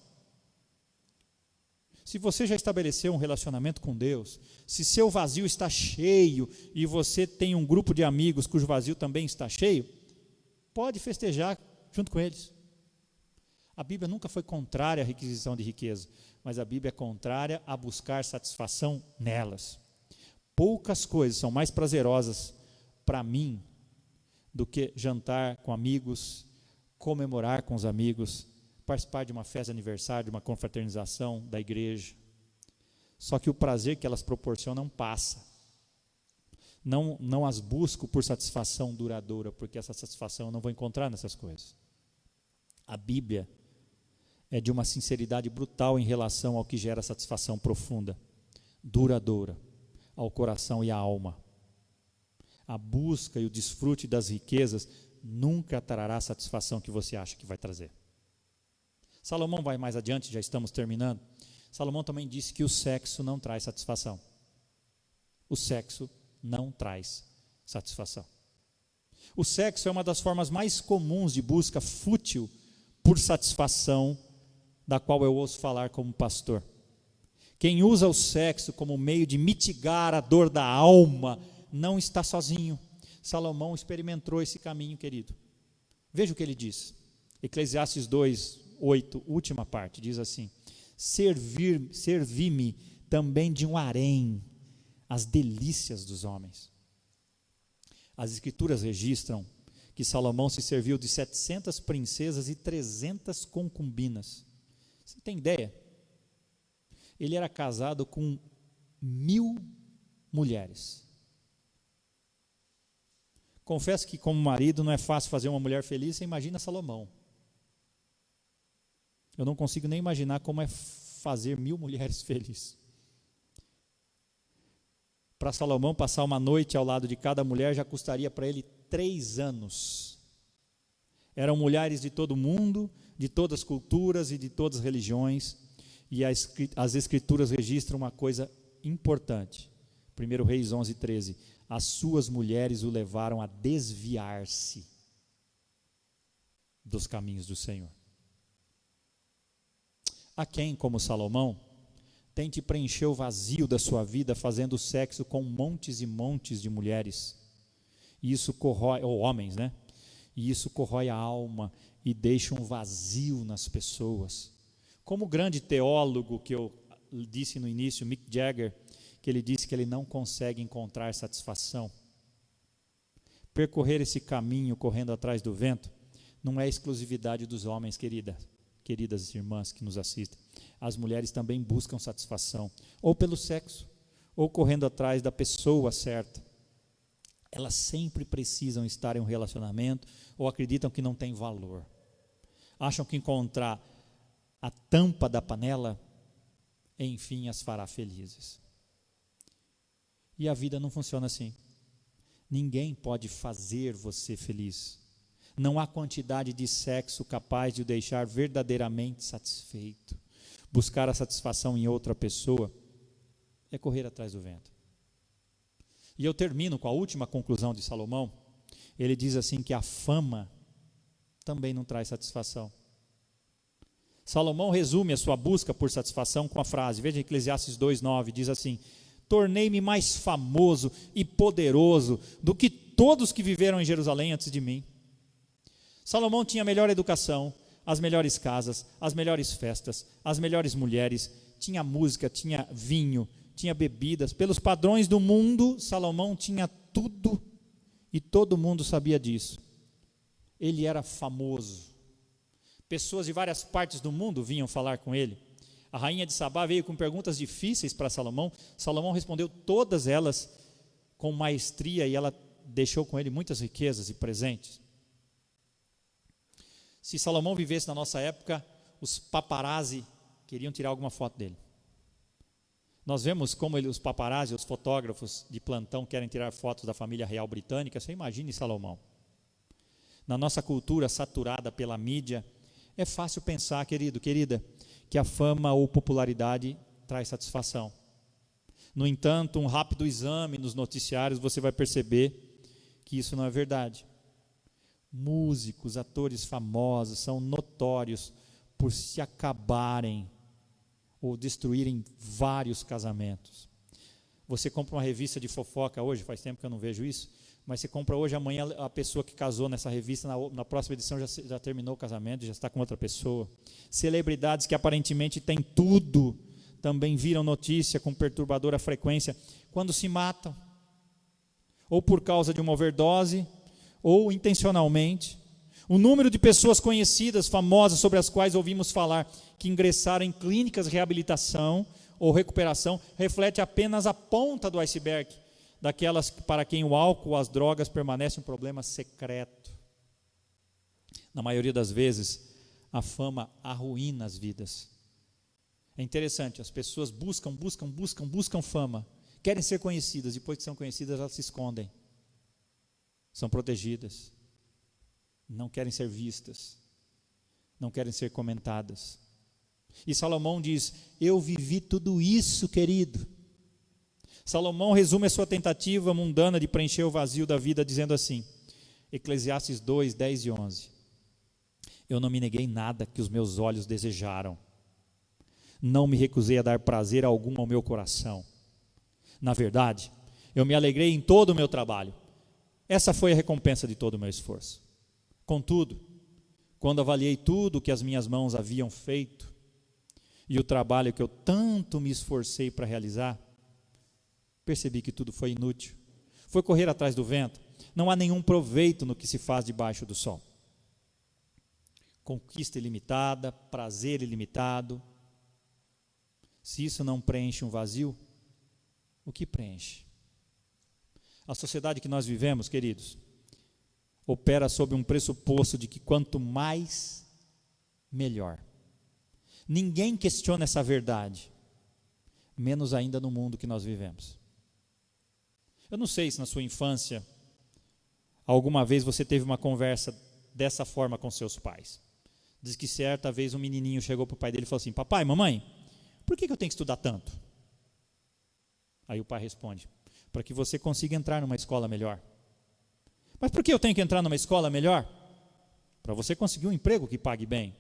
Se você já estabeleceu um relacionamento com Deus, se seu vazio está cheio e você tem um grupo de amigos cujo vazio também está cheio, pode festejar junto com eles. A Bíblia nunca foi contrária à requisição de riqueza, mas a Bíblia é contrária a buscar satisfação nelas. Poucas coisas são mais prazerosas para mim do que jantar com amigos, comemorar com os amigos, participar de uma festa de aniversário, de uma confraternização da igreja. Só que o prazer que elas proporcionam passa. Não as busco por satisfação duradoura, porque essa satisfação eu não vou encontrar nessas coisas. A Bíblia é de uma sinceridade brutal em relação ao que gera satisfação profunda, duradoura, ao coração e à alma. A busca e o desfrute das riquezas nunca trará a satisfação que você acha que vai trazer. Salomão vai mais adiante, já estamos terminando. Salomão também disse que o sexo não traz satisfação. O sexo não traz satisfação. O sexo é uma das formas mais comuns de busca fútil por satisfação, da qual eu ouço falar como pastor. Quem usa o sexo como meio de mitigar a dor da alma não está sozinho. Salomão experimentou esse caminho, querido. Veja o que ele diz. Eclesiastes 2:8, última parte, diz assim: servi-me também de um harém, as delícias dos homens. As escrituras registram que Salomão se serviu de 700 princesas e 300 concubinas. Você tem ideia? Ele era casado com 1000 mulheres. Confesso que como marido não é fácil fazer uma mulher feliz, você imagina Salomão. Eu não consigo nem imaginar como é fazer 1000 mulheres felizes. Para Salomão passar uma noite ao lado de cada mulher já custaria para ele 3 anos. Eram mulheres de todo mundo, de todas as culturas e de todas as religiões, e as escrituras registram uma coisa importante. 1 Reis 11:13, as suas mulheres o levaram a desviar-se dos caminhos do Senhor. Há quem, como Salomão, tente preencher o vazio da sua vida fazendo sexo com montes e montes de mulheres, e isso corrói, ou homens, né? E isso corrói a alma e deixa um vazio nas pessoas. Como o grande teólogo que eu disse no início, Mick Jagger, que ele disse que ele não consegue encontrar satisfação. Percorrer esse caminho correndo atrás do vento não é exclusividade dos homens, queridas irmãs que nos assistem. As mulheres também buscam satisfação, ou pelo sexo, ou correndo atrás da pessoa certa. Elas sempre precisam estar em um relacionamento, ou acreditam que não tem valor. Acham que encontrar a tampa da panela, enfim, as fará felizes. E a vida não funciona assim. Ninguém pode fazer você feliz. Não há quantidade de sexo capaz de o deixar verdadeiramente satisfeito. Buscar a satisfação em outra pessoa é correr atrás do vento. E eu termino com a última conclusão de Salomão. Ele diz assim que a fama também não traz satisfação. Salomão resume a sua busca por satisfação com a frase, veja Eclesiastes 2:9, diz assim: tornei-me mais famoso e poderoso do que todos que viveram em Jerusalém antes de mim. Salomão tinha a melhor educação, as melhores casas, as melhores festas, as melhores mulheres, tinha música, tinha vinho, tinha bebidas. Pelos padrões do mundo, Salomão tinha tudo e todo mundo sabia disso. Ele era famoso. Pessoas de várias partes do mundo vinham falar com ele. A rainha de Sabá veio com perguntas difíceis para Salomão. Salomão respondeu todas elas com maestria e ela deixou com ele muitas riquezas e presentes. Se Salomão vivesse na nossa época, os paparazzi queriam tirar alguma foto dele. Nós vemos como os paparazzi, os fotógrafos de plantão querem tirar fotos da família real britânica. Você imagine Salomão. Na nossa cultura saturada pela mídia, É fácil pensar, querido, querida, que a fama ou popularidade traz satisfação. No entanto, um rápido exame nos noticiários, você vai perceber que isso não é verdade. Músicos, atores famosos são notórios por se acabarem ou destruírem vários casamentos. Você compra uma revista de fofoca hoje, faz tempo que eu não vejo isso, mas você compra hoje, amanhã a pessoa que casou nessa revista, na próxima edição já terminou o casamento, já está com outra pessoa. Celebridades que aparentemente têm tudo, também viram notícia com perturbadora frequência, quando se matam, ou por causa de uma overdose, ou intencionalmente. O número de pessoas conhecidas, famosas, sobre as quais ouvimos falar, que ingressaram em clínicas de reabilitação ou recuperação, reflete apenas a ponta do iceberg, daquelas para quem o álcool ou as drogas permanecem um problema secreto. Na maioria das vezes, a fama arruína as vidas. É interessante, as pessoas buscam fama, querem ser conhecidas, depois que são conhecidas elas se escondem, são protegidas, não querem ser vistas, não querem ser comentadas. E Salomão diz: eu vivi tudo isso, querido. Salomão resume a sua tentativa mundana de preencher o vazio da vida dizendo assim, Eclesiastes 2, 10 e 11: eu não me neguei nada que os meus olhos desejaram, não me recusei a dar prazer algum ao meu coração. Na verdade, eu me alegrei em todo o meu trabalho. Essa foi a recompensa de todo o meu esforço. Contudo, quando avaliei tudo o que as minhas mãos haviam feito e o trabalho que eu tanto me esforcei para realizar, percebi que tudo foi inútil. Foi correr atrás do vento. Não há nenhum proveito no que se faz debaixo do sol. Conquista ilimitada, prazer ilimitado. Se isso não preenche um vazio, o que preenche? A sociedade que nós vivemos, queridos, opera sob um pressuposto de que quanto mais, melhor. Ninguém questiona essa verdade, menos ainda no mundo que nós vivemos. Eu não sei se na sua infância, alguma vez você teve uma conversa dessa forma com seus pais. Diz que certa vez um menininho chegou para o pai dele e falou assim: papai, mamãe, por que eu tenho que estudar tanto? Aí o pai responde: para que você consiga entrar numa escola melhor. Mas por que eu tenho que entrar numa escola melhor? Para você conseguir um emprego que pague bem.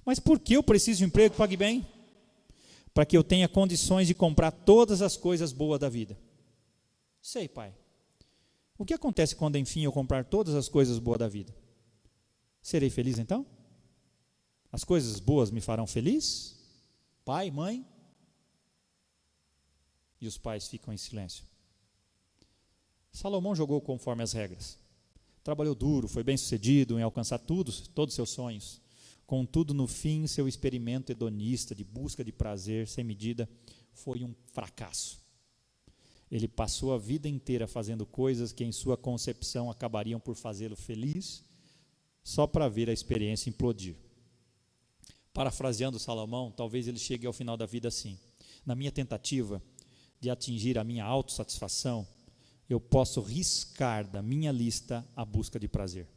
Mas por que eu preciso de um emprego que pague bem? Para que eu tenha condições de comprar todas as coisas boas da vida. Sei, pai. O que acontece quando, enfim, eu comprar todas as coisas boas da vida? Serei feliz então? As coisas boas me farão feliz? Pai, mãe? E os pais ficam em silêncio. Salomão jogou conforme as regras. Trabalhou duro, foi bem sucedido em alcançar todos os seus sonhos. Contudo, no fim, seu experimento hedonista de busca de prazer sem medida foi um fracasso. Ele passou a vida inteira fazendo coisas que em sua concepção acabariam por fazê-lo feliz, só para ver a experiência implodir. Parafraseando Salomão, talvez ele chegue ao final da vida assim: na minha tentativa de atingir a minha autossatisfação, eu posso riscar da minha lista a busca de prazer.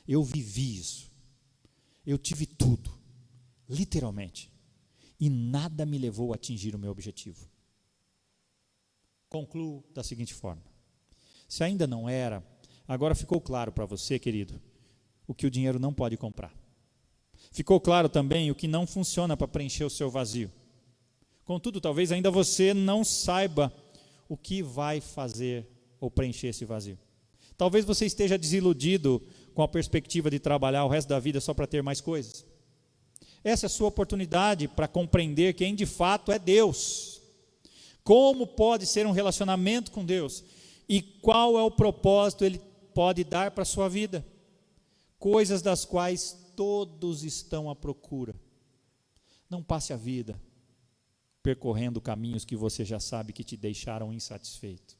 Eu vivi isso. Eu tive tudo, literalmente, e nada me levou a atingir o meu objetivo. Concluo da seguinte forma: se ainda não era, agora ficou claro para você, querido, o que o dinheiro não pode comprar. Ficou claro também o que não funciona para preencher o seu vazio. Contudo, talvez ainda você não saiba o que vai fazer ou preencher esse vazio. Talvez você esteja desiludido com a perspectiva de trabalhar o resto da vida só para ter mais coisas. Essa é a sua oportunidade para compreender quem de fato é Deus. Como pode ser um relacionamento com Deus e qual é o propósito Ele pode dar para a sua vida. Coisas das quais todos estão à procura. Não passe a vida percorrendo caminhos que você já sabe que te deixaram insatisfeito.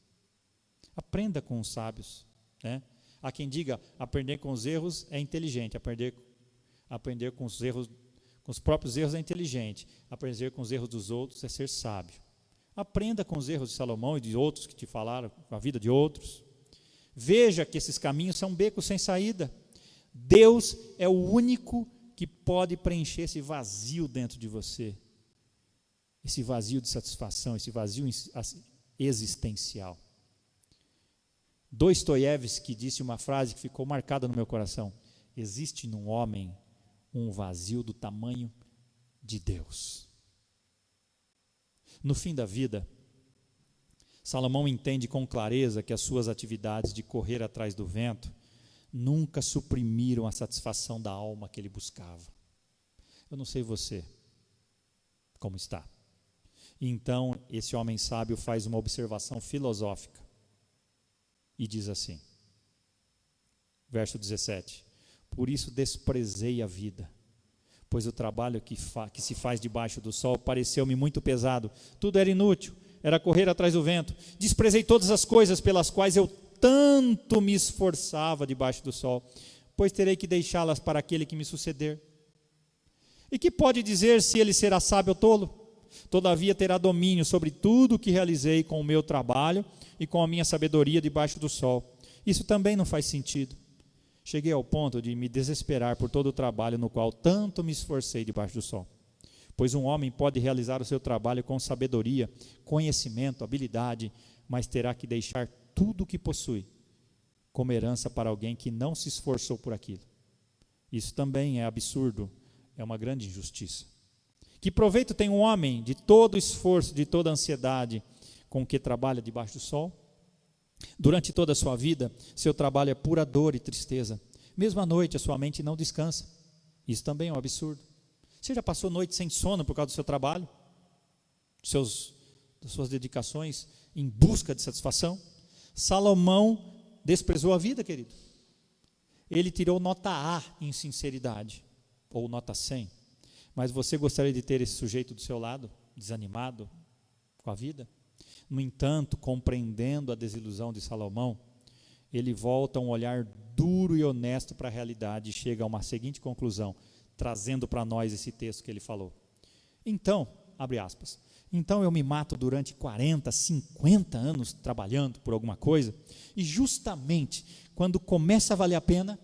Aprenda com os sábios, né? Há quem diga, aprender com os erros é inteligente, aprender com os erros, com os próprios erros é inteligente, aprender com os erros dos outros é ser sábio. Aprenda com os erros de Salomão e de outros que te falaram, a vida de outros. Veja que esses caminhos são becos sem saída. Deus é o único que pode preencher esse vazio dentro de você, esse vazio de satisfação, esse vazio existencial. Dostoiévski disse uma frase que ficou marcada no meu coração: existe num homem um vazio do tamanho de Deus. No fim da vida, Salomão entende com clareza que as suas atividades de correr atrás do vento nunca suprimiram a satisfação da alma que ele buscava. Eu não sei você, como está. Então, esse homem sábio faz uma observação filosófica e diz assim, verso 17: por isso desprezei a vida, pois o trabalho que se faz debaixo do sol pareceu-me muito pesado, tudo era inútil, era correr atrás do vento. Desprezei todas as coisas pelas quais eu tanto me esforçava debaixo do sol, pois terei que deixá-las para aquele que me suceder. E que pode dizer se ele será sábio ou tolo? Todavia terá domínio sobre tudo o que realizei com o meu trabalho e com a minha sabedoria debaixo do sol. Isso também não faz sentido. Cheguei ao ponto de me desesperar por todo o trabalho no qual tanto me esforcei debaixo do sol. Pois um homem pode realizar o seu trabalho com sabedoria, conhecimento, habilidade, mas terá que deixar tudo o que possui como herança para alguém que não se esforçou por aquilo. Isso também é absurdo, é uma grande injustiça. Que proveito tem um homem de todo o esforço, de toda a ansiedade com que trabalha debaixo do sol? Durante toda a sua vida, seu trabalho é pura dor e tristeza. Mesmo à noite, a sua mente não descansa. Isso também é um absurdo. Você já passou noite sem sono por causa do seu trabalho? Das suas dedicações em busca de satisfação? Salomão desprezou a vida, querido. Ele tirou nota A em sinceridade, ou nota 100. Mas você gostaria de ter esse sujeito do seu lado, desanimado com a vida? No entanto, compreendendo a desilusão de Salomão, ele volta um olhar duro e honesto para a realidade e chega a uma seguinte conclusão, trazendo para nós esse texto que ele falou. Então, abre aspas, então eu me mato durante 40, 50 anos trabalhando por alguma coisa, e justamente quando começa a valer a pena,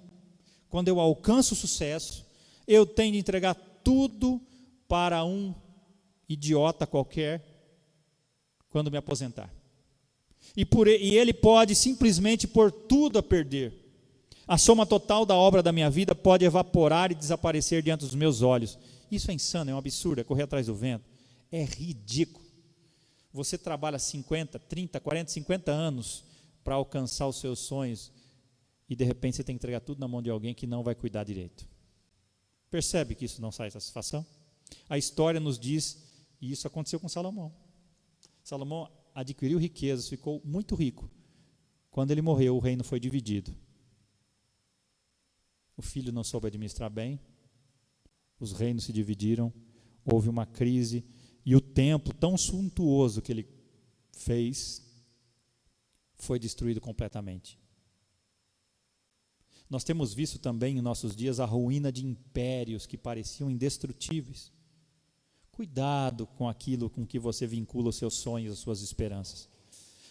quando eu alcanço o sucesso, eu tenho de entregar tudo para um idiota qualquer quando me aposentar. E ele pode simplesmente pôr tudo a perder. A soma total da obra da minha vida pode evaporar e desaparecer diante dos meus olhos. Isso é insano, é um absurdo, é correr atrás do vento. É ridículo. Você trabalha 50, 30, 40, 50 anos para alcançar os seus sonhos e de repente você tem que entregar tudo na mão de alguém que não vai cuidar direito. Percebe que isso não sai satisfação? A história nos diz, e isso aconteceu com Salomão. Salomão adquiriu riquezas, ficou muito rico. Quando ele morreu, o reino foi dividido. O filho não soube administrar bem, os reinos se dividiram, houve uma crise, e o templo tão suntuoso que ele fez, foi destruído completamente. Nós temos visto também em nossos dias a ruína de impérios que pareciam indestrutíveis. Cuidado com aquilo com que você vincula os seus sonhos, as suas esperanças.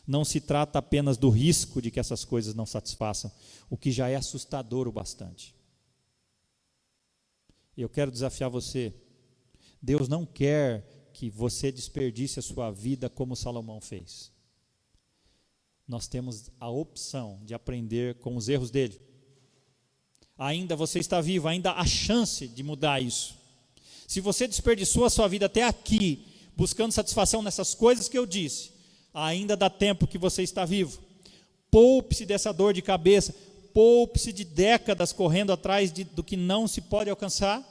Não se trata apenas do risco de que essas coisas não satisfaçam, o que já é assustador o bastante. Eu quero desafiar você. Deus não quer que você desperdice a sua vida como Salomão fez. Nós temos a opção de aprender com os erros dele. Ainda você está vivo, ainda há chance de mudar isso. Se você desperdiçou a sua vida até aqui, buscando satisfação nessas coisas que eu disse, ainda dá tempo que você está vivo. Poupe-se dessa dor de cabeça, poupe-se de décadas correndo atrás do que não se pode alcançar.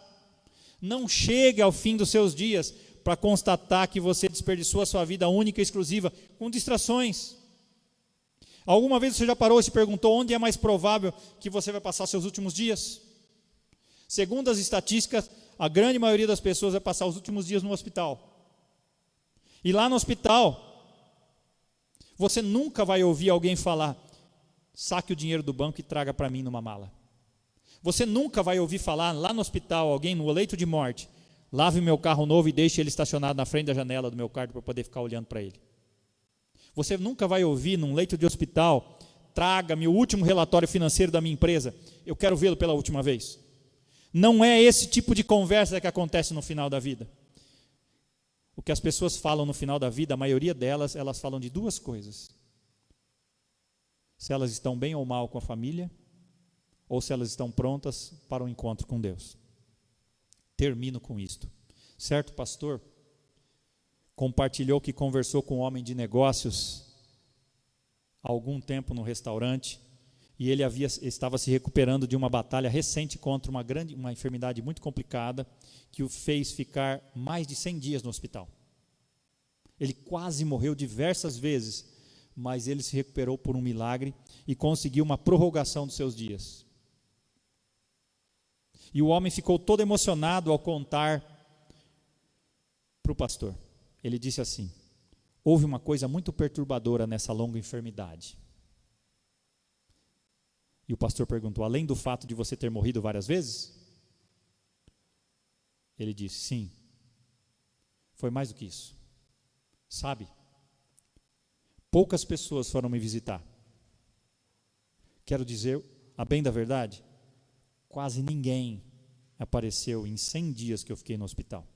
Não chegue ao fim dos seus dias para constatar que você desperdiçou a sua vida única e exclusiva com distrações. Alguma vez você já parou e se perguntou onde é mais provável que você vai passar seus últimos dias? Segundo as estatísticas, a grande maioria das pessoas vai passar os últimos dias no hospital. E lá no hospital, você nunca vai ouvir alguém falar, saque o dinheiro do banco e traga para mim numa mala. Você nunca vai ouvir falar lá no hospital, alguém no leito de morte, lave meu carro novo e deixe ele estacionado na frente da janela do meu quarto para eu poder ficar olhando para ele. Você nunca vai ouvir num leito de hospital, traga-me o último relatório financeiro da minha empresa, eu quero vê-lo pela última vez. Não é esse tipo de conversa que acontece no final da vida. O que as pessoas falam no final da vida, a maioria delas, elas falam de duas coisas: se elas estão bem ou mal com a família, ou se elas estão prontas para o encontro com Deus. Termino com isto. Certo pastor compartilhou que conversou com um homem de negócios há algum tempo no restaurante, e ele estava se recuperando de uma batalha recente contra uma enfermidade muito complicada, que o fez ficar mais de 100 dias no hospital. Ele quase morreu diversas vezes, mas ele se recuperou por um milagre e conseguiu uma prorrogação dos seus dias. E o homem ficou todo emocionado ao contar para o pastor. Ele disse assim: houve uma coisa muito perturbadora nessa longa enfermidade. E o pastor perguntou: além do fato de você ter morrido várias vezes? Ele disse: sim, foi mais do que isso. Sabe, poucas pessoas foram me visitar. Quero dizer, a bem da verdade, quase ninguém apareceu em 100 dias que eu fiquei no hospital.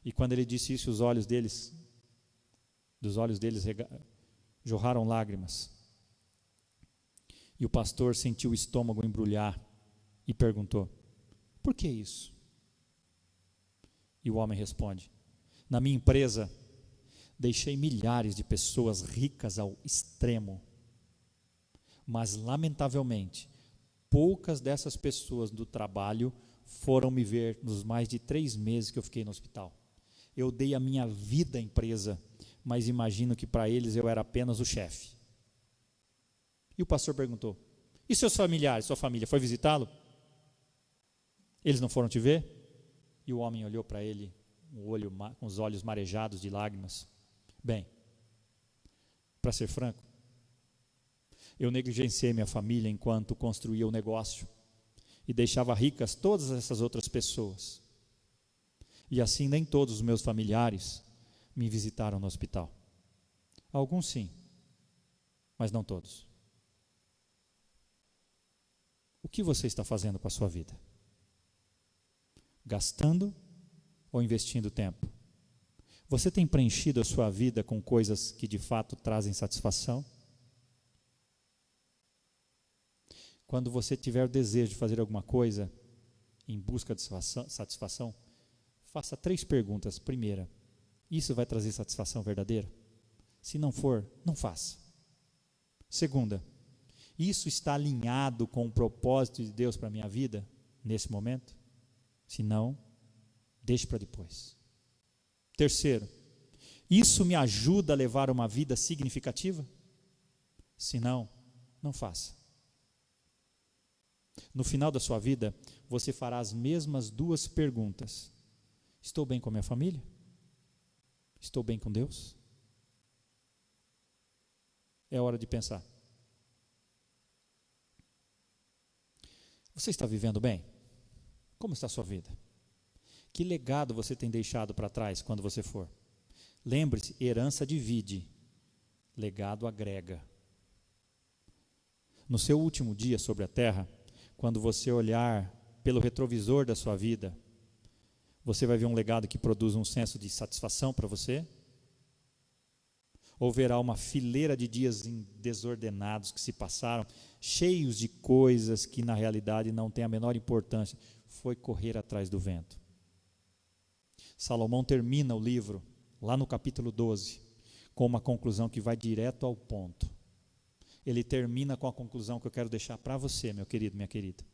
E quando ele disse isso, dos olhos deles jorraram lágrimas. E o pastor sentiu o estômago embrulhar e perguntou: por que isso? E o homem responde: na minha empresa, deixei milhares de pessoas ricas ao extremo, mas lamentavelmente, poucas dessas pessoas do trabalho foram me ver nos mais de 3 meses que eu fiquei no hospital. Eu dei a minha vida à empresa, mas imagino que para eles eu era apenas o chefe. E o pastor perguntou: e seus familiares, sua família, foi visitá-lo? Eles não foram te ver? E o homem olhou para ele, com os olhos marejados de lágrimas. Bem, para ser franco, eu negligenciei minha família enquanto construía o negócio e deixava ricas todas essas outras pessoas. E assim nem todos os meus familiares me visitaram no hospital. Alguns sim, mas não todos. O que você está fazendo com a sua vida? Gastando ou investindo tempo? Você tem preenchido a sua vida com coisas que de fato trazem satisfação? Quando você tiver o desejo de fazer alguma coisa em busca de satisfação, faça 3 perguntas. Primeira: isso vai trazer satisfação verdadeira? Se não for, não faça. Segunda: isso está alinhado com o propósito de Deus para a minha vida nesse momento? Se não, deixe para depois. Terceiro: isso me ajuda a levar uma vida significativa? Se não, não faça. No final da sua vida, você fará as mesmas 2 perguntas: estou bem com a minha família? Estou bem com Deus? É hora de pensar. Você está vivendo bem? Como está a sua vida? Que legado você tem deixado para trás quando você for? Lembre-se, herança divide, legado agrega. No seu último dia sobre a terra, quando você olhar pelo retrovisor da sua vida, você vai ver um legado que produz um senso de satisfação para você? Ou verá uma fileira de dias desordenados que se passaram, cheios de coisas que na realidade não têm a menor importância? Foi correr atrás do vento. Salomão termina o livro, lá no capítulo 12, com uma conclusão que vai direto ao ponto. Ele termina com a conclusão que eu quero deixar para você, meu querido, minha querida.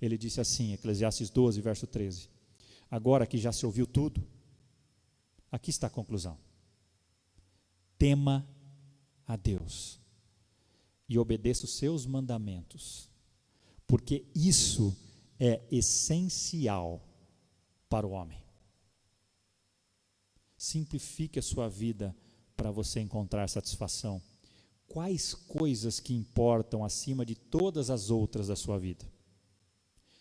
Ele disse assim, Eclesiastes 12, verso 13: agora que já se ouviu tudo, aqui está a conclusão. Tema a Deus e obedeça os seus mandamentos, porque isso é essencial para o homem. Simplifique a sua vida para você encontrar satisfação. Quais coisas que importam acima de todas as outras da sua vida?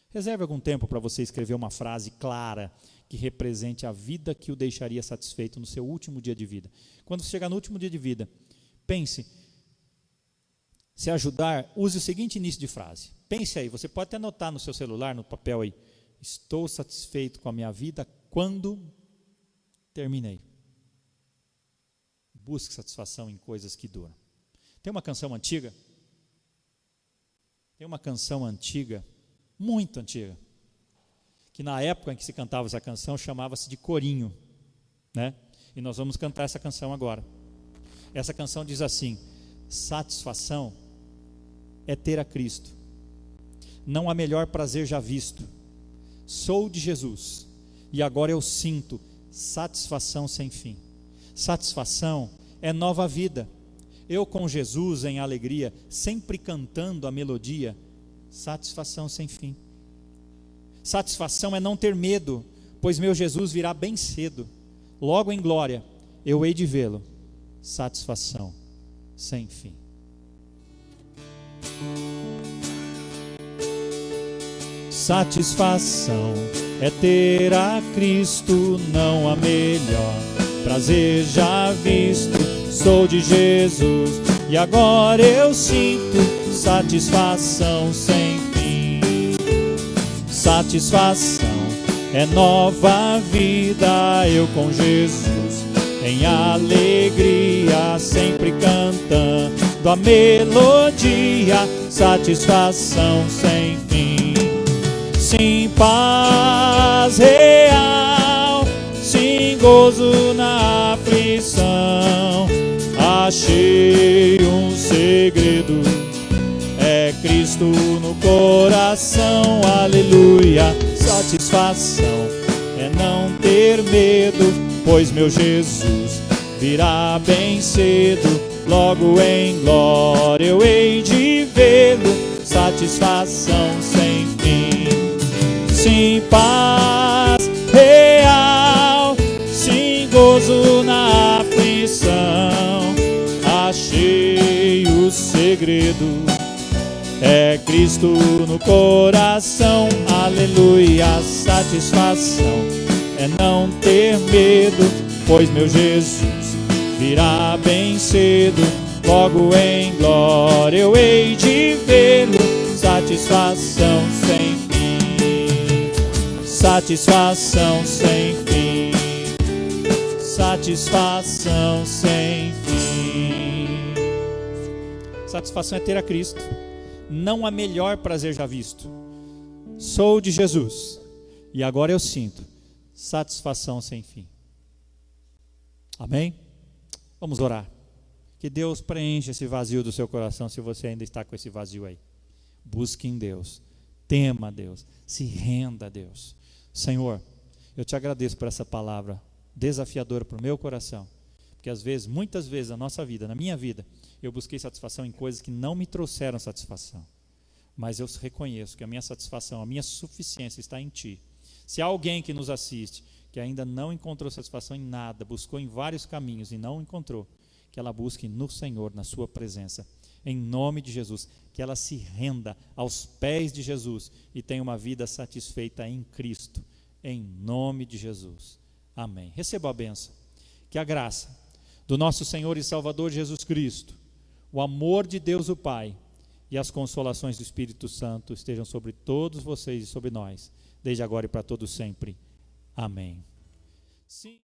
Reserve algum tempo para você escrever uma frase clara que represente a vida que o deixaria satisfeito no seu último dia de vida. Quando você chegar no último dia de vida, pense: se ajudar, use o seguinte início de frase. Pense aí, você pode até anotar no seu celular, no papel aí. Estou satisfeito com a minha vida quando terminei. Busque satisfação em coisas que duram. Tem uma canção antiga, muito antiga, que na época em que se cantava essa canção chamava-se de corinho, né? E nós vamos cantar essa canção agora. Essa canção diz assim: satisfação é ter a Cristo, não há melhor prazer já visto. Sou de Jesus e agora eu sinto satisfação sem fim. Satisfação é nova vida. Eu com Jesus em alegria, sempre cantando a melodia, satisfação sem fim. Satisfação é não ter medo, pois meu Jesus virá bem cedo. Logo em glória eu hei de vê-lo. Satisfação sem fim. Satisfação é ter a Cristo, não há melhor prazer já visto. Sou de Jesus e agora eu sinto satisfação sem fim. Satisfação é nova vida, eu com Jesus em alegria, sempre cantando a melodia, satisfação sem fim. Sim, paz real, sim, gozo na aflição. Achei um segredo, é Cristo no coração, aleluia. Satisfação é não ter medo, pois meu Jesus virá bem cedo. Logo em glória eu hei de vê-lo. Satisfação sem fim. Sim, paz real, sim, gozo na aflição. Achei o segredo, é Cristo no coração, aleluia. Satisfação é não ter medo, pois meu Jesus virá bem cedo. Logo em glória eu hei de vê-lo. Satisfação sem fim. Satisfação sem fim. Satisfação sem fim. Satisfação é ter a Cristo, não há melhor prazer já visto. Sou de Jesus e agora eu sinto satisfação sem fim. Amém? Vamos orar. Que Deus preencha esse vazio do seu coração, se você ainda está com esse vazio aí. Busque em Deus, tema a Deus, se renda a Deus. Senhor, eu te agradeço por essa palavra desafiadora para o meu coração, porque às vezes, muitas vezes na nossa vida, na minha vida, eu busquei satisfação em coisas que não me trouxeram satisfação, mas eu reconheço que a minha satisfação, a minha suficiência está em Ti. Se há alguém que nos assiste, que ainda não encontrou satisfação em nada, buscou em vários caminhos e não encontrou, que ela busque no Senhor, na sua presença, em nome de Jesus, que ela se renda aos pés de Jesus e tenha uma vida satisfeita em Cristo, em nome de Jesus, amém. Receba a bênção, que a graça do nosso Senhor e Salvador Jesus Cristo, o amor de Deus o Pai e as consolações do Espírito Santo estejam sobre todos vocês e sobre nós, desde agora e para todos sempre, amém. Sim.